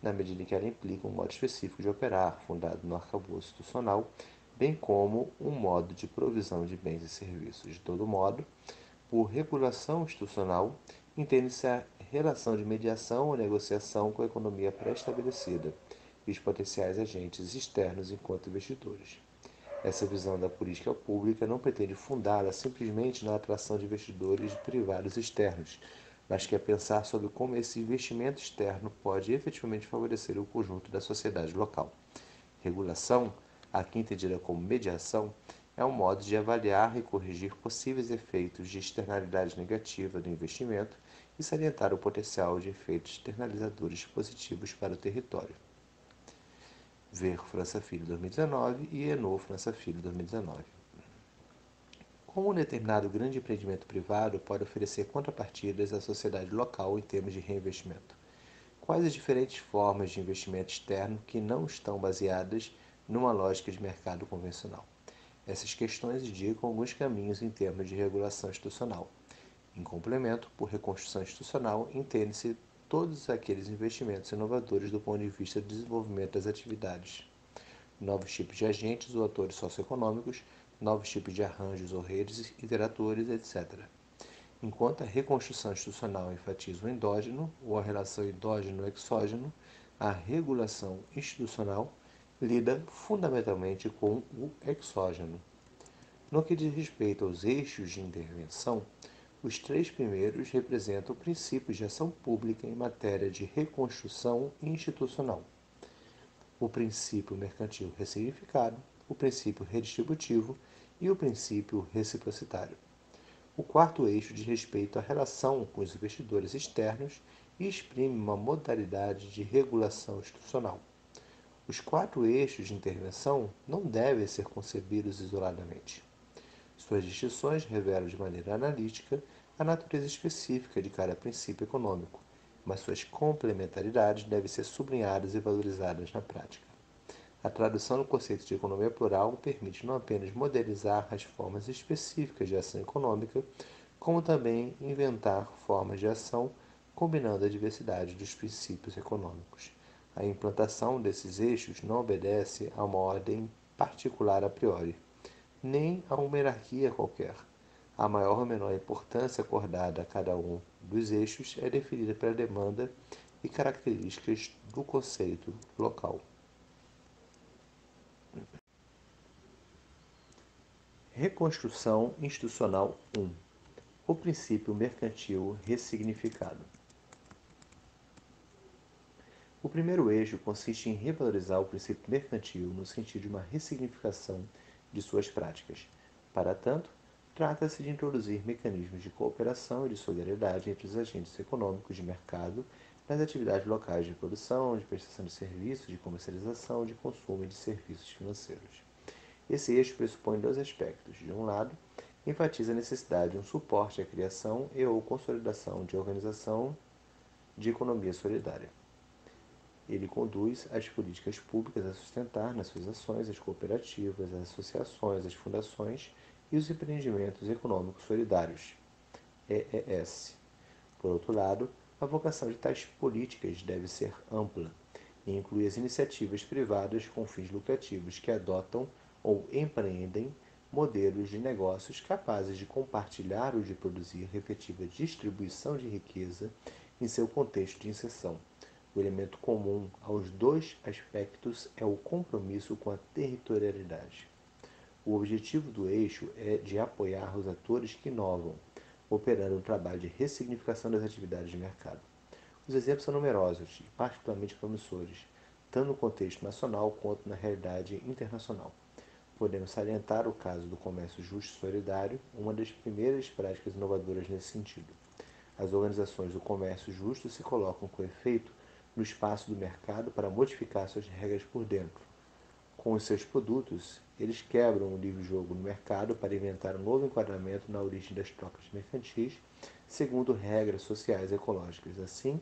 na medida em que ela implica um modo específico de operar, fundado no arcabouço institucional, bem como um modo de provisão de bens e serviços. De todo modo, por regulação institucional, entende-se a relação de mediação ou negociação com a economia pré-estabelecida e os potenciais agentes externos enquanto investidores. Essa visão da política pública não pretende fundá-la simplesmente na atração de investidores privados externos, mas quer pensar sobre como esse investimento externo pode efetivamente favorecer o conjunto da sociedade local. Regulação, aqui entendida como mediação, é um modo de avaliar e corrigir possíveis efeitos de externalidade negativa do investimento e salientar o potencial de efeitos externalizadores positivos para o território. Ver França Filho 2019 e Hainaut França Filho 2019. Como um determinado grande empreendimento privado pode oferecer contrapartidas à sociedade local em termos de reinvestimento? Quais as diferentes formas de investimento externo que não estão baseadas numa lógica de mercado convencional? Essas questões indicam alguns caminhos em termos de regulação institucional. Em complemento, por reconstrução institucional, entende-se todos aqueles investimentos inovadores do ponto de vista do desenvolvimento das atividades. Novos tipos de agentes ou atores socioeconômicos, novos tipos de arranjos ou redes, interatores, etc. Enquanto a reconstrução institucional enfatiza o endógeno ou a relação endógeno-exógeno, a regulação institucional lida fundamentalmente com o exógeno. No que diz respeito aos eixos de intervenção, os 3 primeiros representam princípios de ação pública em matéria de reconstrução institucional. o princípio mercantil ressignificado, o princípio redistributivo e o princípio reciprocitário. O quarto eixo diz respeito à relação com os investidores externos e exprime uma modalidade de regulação institucional. Os quatro eixos de intervenção não devem ser concebidos isoladamente. Suas distinções revelam de maneira analítica a natureza específica de cada princípio econômico, mas suas complementaridades devem ser sublinhadas e valorizadas na prática. A tradução do conceito de economia plural permite não apenas modelizar as formas específicas de ação econômica, como também inventar formas de ação combinando a diversidade dos princípios econômicos. A implantação desses eixos não obedece a uma ordem particular a priori, nem a uma hierarquia qualquer. A maior ou menor importância acordada a cada um dos eixos é definida pela demanda e características do conceito local. Reconstrução institucional 1. O princípio mercantil ressignificado. O primeiro eixo consiste em revalorizar o princípio mercantil no sentido de uma ressignificação de suas práticas. Para tanto, trata-se de introduzir mecanismos de cooperação e de solidariedade entre os agentes econômicos de mercado nas atividades locais de produção, de prestação de serviços, de comercialização, de consumo e de serviços financeiros. Esse eixo pressupõe dois aspectos. De um lado, enfatiza a necessidade de um suporte à criação e ou consolidação de organização de economia solidária. Ele conduz as políticas públicas a sustentar nas suas ações as cooperativas, as associações, as fundações e os empreendimentos econômicos solidários, EES. Por outro lado, a vocação de tais políticas deve ser ampla e inclui as iniciativas privadas com fins lucrativos que adotam ou empreendem modelos de negócios capazes de compartilhar ou de produzir efetiva distribuição de riqueza em seu contexto de inserção. O elemento comum aos dois aspectos é o compromisso com a territorialidade. O objetivo do eixo é de apoiar os atores que inovam, operando um trabalho de ressignificação das atividades de mercado. Os exemplos são numerosos e particularmente promissores, tanto no contexto nacional quanto na realidade internacional. Podemos salientar o caso do comércio justo e solidário, uma das primeiras práticas inovadoras nesse sentido. As organizações do comércio justo se colocam com efeito no espaço do mercado para modificar suas regras por dentro. Com os seus produtos, eles quebram o livre jogo no mercado para inventar um novo enquadramento na origem das trocas mercantis, segundo regras sociais e ecológicas. Assim,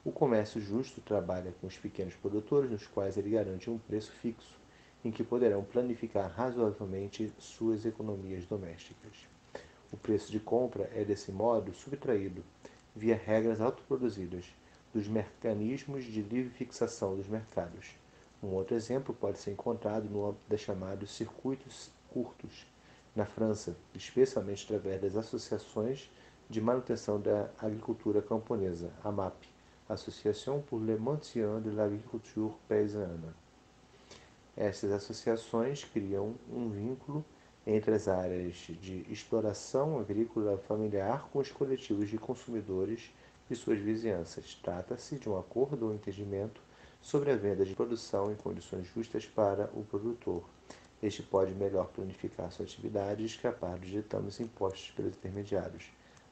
o comércio justo trabalha com os pequenos produtores, nos quais ele garante um preço fixo, em que poderão planificar razoavelmente suas economias domésticas. O preço de compra é, desse modo, subtraído, via regras autoproduzidas, dos mecanismos de livre fixação dos mercados. Um outro exemplo pode ser encontrado no âmbito dos chamados circuitos curtos, na França, especialmente através das associações de manutenção da agricultura camponesa, AMAP, Association pour le maintien de l'agriculture paysanne. Estas associações criam um vínculo entre as áreas de exploração agrícola familiar com os coletivos de consumidores de suas vizinhanças. Trata-se de um acordo ou entendimento sobre a venda de produção em condições justas para o produtor. Este pode melhor planificar sua atividade e escapar dos ditames impostos pelos intermediários.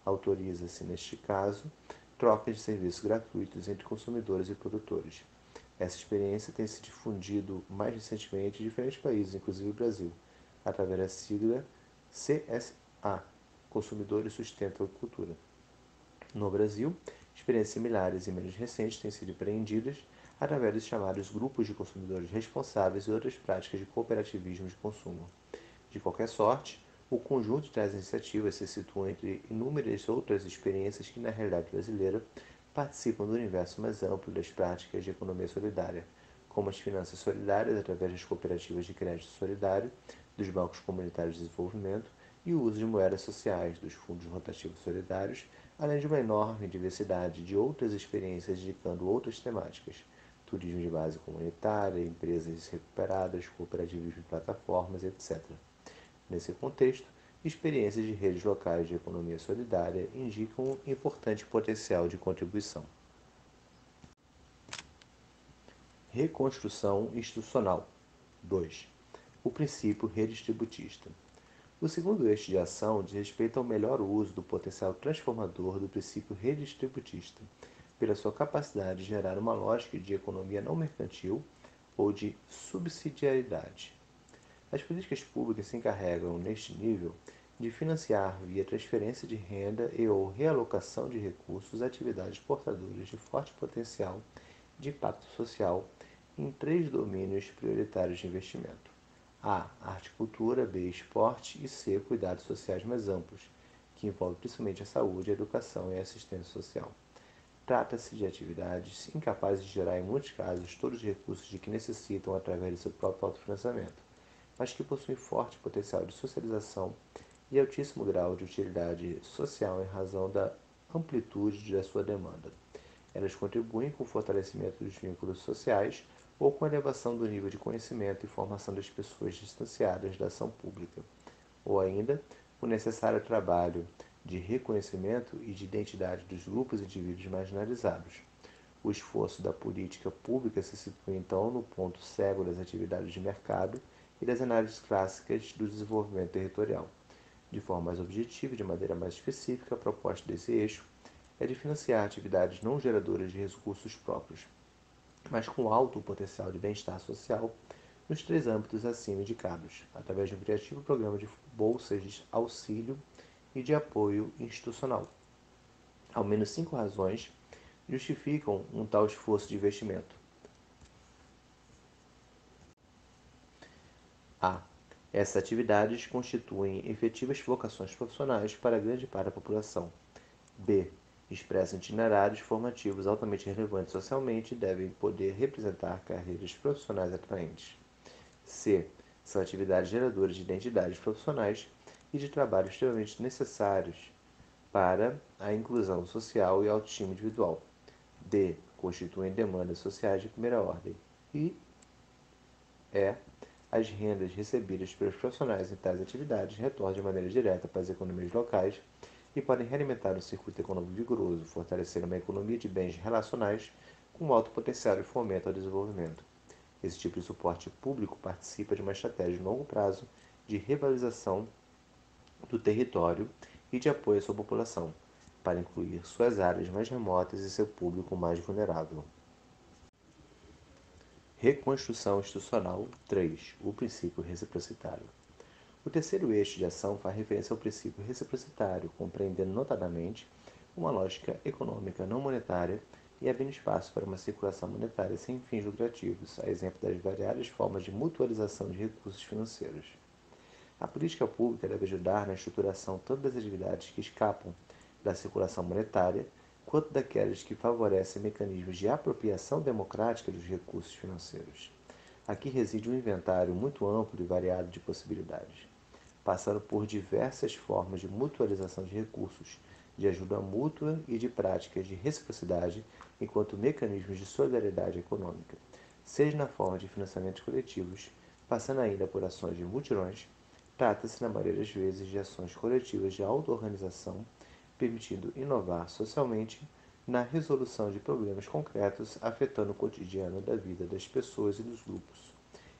Autoriza-se, neste caso, troca de serviços gratuitos entre consumidores e produtores. Essa experiência tem se difundido mais recentemente em diferentes países, inclusive o Brasil, através da sigla CSA, Consumidores Sustentam a Agricultura. No Brasil, experiências similares e menos recentes têm sido empreendidas através dos chamados grupos de consumidores responsáveis e outras práticas de cooperativismo de consumo. De qualquer sorte, o conjunto das iniciativas se situa entre inúmeras outras experiências que, na realidade brasileira, participam do universo mais amplo das práticas de economia solidária, como as finanças solidárias através das cooperativas de crédito solidário, dos bancos comunitários de desenvolvimento e o uso de moedas sociais, dos fundos rotativos solidários, além de uma enorme diversidade de outras experiências dedicando outras temáticas: turismo de base comunitária, empresas recuperadas, cooperativismo de plataformas, etc. Nesse contexto, experiências de redes locais de economia solidária indicam um importante potencial de contribuição. Reconstrução institucional. 2. O princípio redistributista. O segundo eixo de ação diz respeito ao melhor uso do potencial transformador do princípio redistributista, pela sua capacidade de gerar uma lógica de economia não mercantil ou de subsidiariedade. As políticas públicas se encarregam, neste nível, de financiar via transferência de renda e ou realocação de recursos atividades portadoras de forte potencial de impacto social em 3 domínios prioritários de investimento: A. Arte e cultura, B. Esporte e C. Cuidados sociais mais amplos, que envolve principalmente a saúde, a educação e a assistência social. Trata-se de atividades incapazes de gerar, em muitos casos, todos os recursos de que necessitam através de seu próprio autofinanciamento, mas que possuem forte potencial de socialização e altíssimo grau de utilidade social em razão da amplitude da sua demanda. Elas contribuem com o fortalecimento dos vínculos sociais ou com a elevação do nível de conhecimento e formação das pessoas distanciadas da ação pública, ou ainda o necessário trabalho de reconhecimento e de identidade dos grupos e indivíduos marginalizados. O esforço da política pública se situa então no ponto cego das atividades de mercado e das análises clássicas do desenvolvimento territorial. De forma mais objetiva e de maneira mais específica, a proposta desse eixo é de financiar atividades não geradoras de recursos próprios, mas com alto potencial de bem-estar social nos 3 âmbitos acima indicados, através de um criativo programa de bolsas de auxílio e de apoio institucional. Ao menos 5 razões justificam um tal esforço de investimento. A. Essas atividades constituem efetivas vocações profissionais para grande parte da população. B. Expressam itinerários formativos altamente relevantes socialmente e devem poder representar carreiras profissionais atraentes. C. São atividades geradoras de identidades profissionais e de trabalho extremamente necessários para a inclusão social e autoestima individual. D. Constituem demandas sociais de primeira ordem. E E. As rendas recebidas pelos profissionais em tais atividades retornam de maneira direta para as economias locais e podem realimentar um circuito econômico vigoroso, fortalecendo uma economia de bens relacionais com alto potencial de fomento ao desenvolvimento. Esse tipo de suporte público participa de uma estratégia de longo prazo de revalorização do território e de apoio à sua população, para incluir suas áreas mais remotas e seu público mais vulnerável. Reconstrução institucional 3. O princípio reciprocitário. O terceiro eixo de ação faz referência ao princípio reciprocitário, compreendendo notadamente uma lógica econômica não monetária e abrindo espaço para uma circulação monetária sem fins lucrativos, a exemplo das variadas formas de mutualização de recursos financeiros. A política pública deve ajudar na estruturação tanto das atividades que escapam da circulação monetária, quanto daquelas que favorecem mecanismos de apropriação democrática dos recursos financeiros. Aqui reside um inventário muito amplo e variado de possibilidades, passando por diversas formas de mutualização de recursos, de ajuda mútua e de práticas de reciprocidade enquanto mecanismos de solidariedade econômica, seja na forma de financiamentos coletivos, passando ainda por ações de mutirões. Trata-se, na maioria das vezes, de ações coletivas de auto-organização, permitindo inovar socialmente na resolução de problemas concretos afetando o cotidiano da vida das pessoas e dos grupos.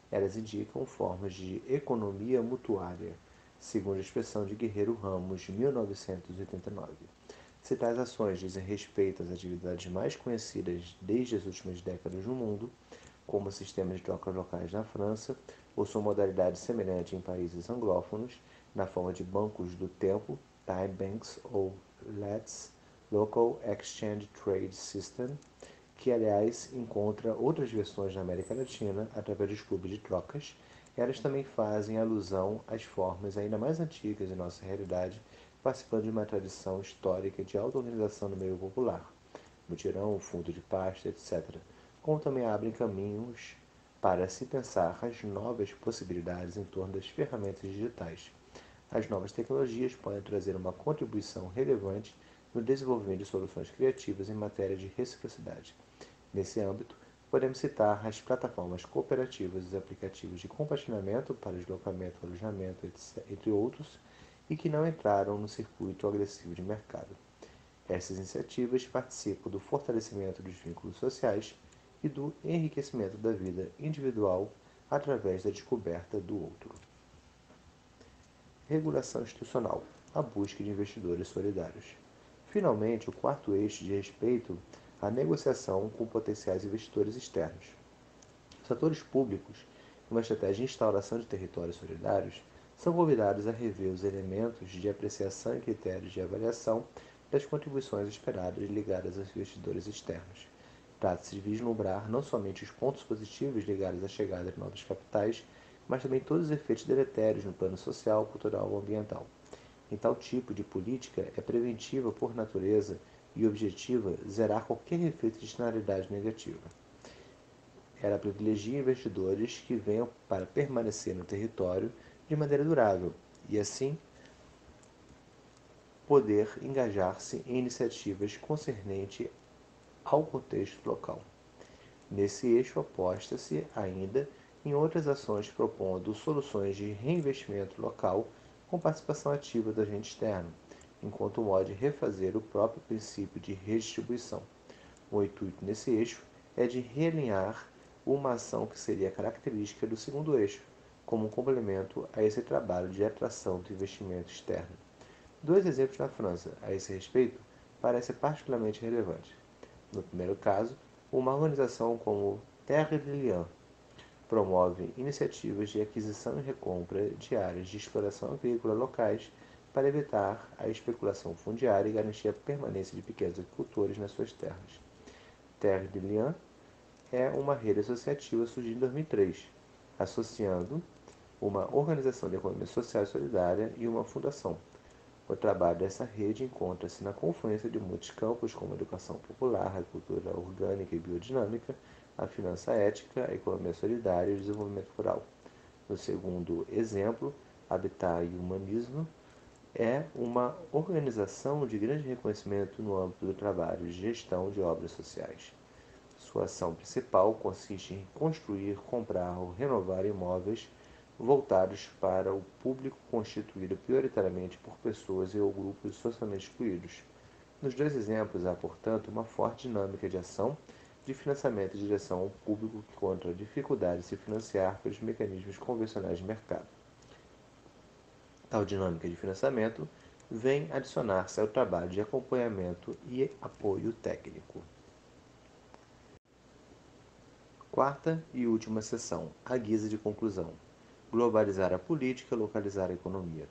Elas indicam formas de economia mutuária, segundo a expressão de Guerreiro Ramos, 1989. Se tais ações dizem respeito às atividades mais conhecidas desde as últimas décadas no mundo, como o sistema de trocas locais na França, ou sua modalidade semelhante em países anglófonos, na forma de bancos do tempo, time banks ou LETS, Local Exchange Trade System, que aliás encontra outras versões na América Latina através dos clubes de trocas, elas também fazem alusão às formas ainda mais antigas de nossa realidade, participando de uma tradição histórica de auto-organização no meio popular, mutirão, fundo de pasta, etc., como também abrem caminhos para se pensar as novas possibilidades em torno das ferramentas digitais. As novas tecnologias podem trazer uma contribuição relevante no desenvolvimento de soluções criativas em matéria de reciprocidade. Nesse âmbito, podemos citar as plataformas cooperativas e os aplicativos de compartilhamento para deslocamento, alojamento, entre outros, e que não entraram no circuito agressivo de mercado. Essas iniciativas participam do fortalecimento dos vínculos sociais e do enriquecimento da vida individual através da descoberta do outro. Regulação institucional, a busca de investidores solidários. Finalmente, o quarto eixo diz respeito à negociação com potenciais investidores externos. Os atores públicos, em uma estratégia de instauração de territórios solidários, são convidados a rever os elementos de apreciação e critérios de avaliação das contribuições esperadas ligadas aos investidores externos. Trata-se de vislumbrar não somente os pontos positivos ligados à chegada de novos capitais, mas também todos os efeitos deletérios no plano social, cultural ou ambiental. Em tal tipo de política, é preventiva por natureza e objetiva zerar qualquer efeito de externalidade negativa. Ela privilegia investidores que venham para permanecer no território de maneira durável e, assim, poder engajar-se em iniciativas concernentes ao contexto local. Nesse eixo, aposta-se ainda em outras ações propondo soluções de reinvestimento local com participação ativa do agente externo, enquanto modo de refazer o próprio princípio de redistribuição. O intuito nesse eixo é de realinhar uma ação que seria característica do segundo eixo, como um complemento a esse trabalho de atração do investimento externo. Dois exemplos na França a esse respeito parecem particularmente relevantes. No primeiro caso, uma organização como Terre de Liens promove iniciativas de aquisição e recompra de áreas de exploração agrícola locais para evitar a especulação fundiária e garantir a permanência de pequenos agricultores nas suas terras. Terre de Liens é uma rede associativa surgida em 2003, associando uma organização de economia social e solidária e uma fundação. O trabalho dessa rede encontra-se na confluência de muitos campos, como a educação popular, a cultura orgânica e biodinâmica, a finança ética, a economia solidária e o desenvolvimento rural. No segundo exemplo, Habitat e Humanismo é uma organização de grande reconhecimento no âmbito do trabalho de gestão de obras sociais. Sua ação principal consiste em construir, comprar ou renovar imóveis voltados para o público constituído prioritariamente por pessoas e ou grupos socialmente excluídos. Nos dois exemplos há, portanto, uma forte dinâmica de ação de financiamento em direção ao público que encontra dificuldade de se financiar pelos mecanismos convencionais de mercado. Tal dinâmica de financiamento vem adicionar-se ao trabalho de acompanhamento e apoio técnico. Quarta e última sessão, à guisa de conclusão. Globalizar a política, localizar a economia.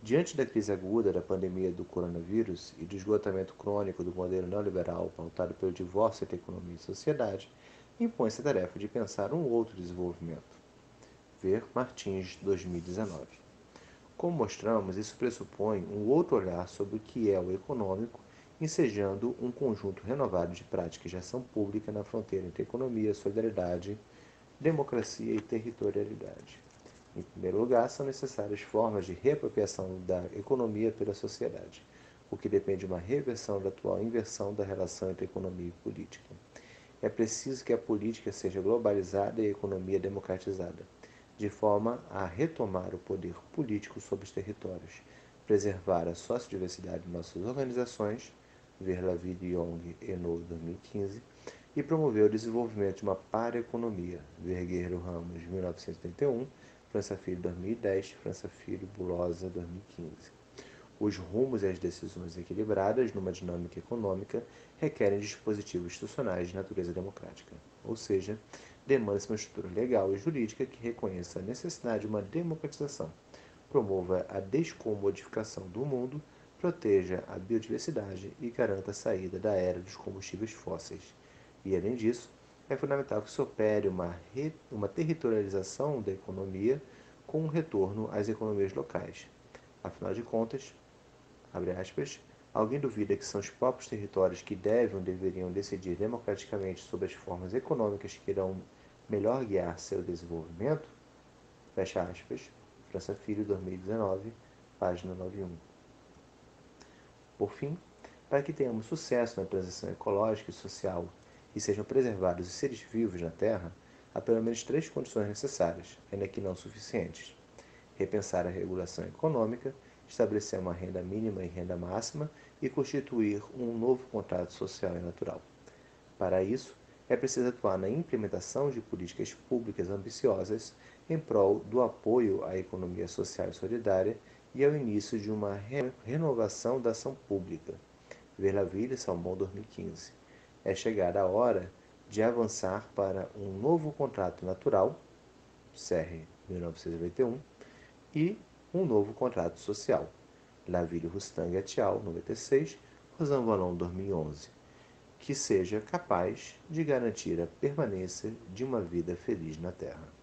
Diante da crise aguda da pandemia do coronavírus e do esgotamento crônico do modelo neoliberal pautado pelo divórcio entre economia e sociedade, impõe-se a tarefa de pensar um outro desenvolvimento. Ver Martins, 2019. Como mostramos, isso pressupõe um outro olhar sobre o que é o econômico, ensejando um conjunto renovado de práticas de ação pública na fronteira entre economia, solidariedade, democracia e territorialidade. Em primeiro lugar, são necessárias formas de reapropriação da economia pela sociedade, o que depende de uma reversão da atual inversão da relação entre economia e política. É preciso que a política seja globalizada e a economia democratizada, de forma a retomar o poder político sobre os territórios, preservar a sociodiversidade de nossas organizações, ver Lavie de Young et al. 2015, e promover o desenvolvimento de uma para-economia, ver Guerreiro Ramos, 1981, França Filho, 2010, França Filho, Bulosa, 2015. Os rumos e as decisões equilibradas numa dinâmica econômica requerem dispositivos institucionais de natureza democrática, ou seja, demanda-se uma estrutura legal e jurídica que reconheça a necessidade de uma democratização, promova a descomodificação do mundo, proteja a biodiversidade e garanta a saída da era dos combustíveis fósseis. E, além disso, é fundamental que se opere uma territorialização da economia com um retorno às economias locais. Afinal de contas, abre aspas, alguém duvida que são os próprios territórios que devem ou deveriam decidir democraticamente sobre as formas econômicas que irão melhor guiar seu desenvolvimento? Fecha aspas. França Filho, 2019, página 91. Por fim, para que tenhamos sucesso na transição ecológica e social e sejam preservados os seres vivos na Terra, há pelo menos três condições necessárias, ainda que não suficientes. Repensar a regulação econômica, estabelecer uma renda mínima e renda máxima e constituir um novo contrato social e natural. Para isso, É preciso atuar na implementação de políticas públicas ambiciosas em prol do apoio à economia social e solidária e ao início de uma renovação da ação pública. Verlaville, Salmão, 2015. É chegada a hora de avançar para um novo contrato natural, CR 1991, e um novo contrato social, Laville, Rustang et al., 96, Rosan Vallon, 2011, que seja capaz de garantir a permanência de uma vida feliz na Terra.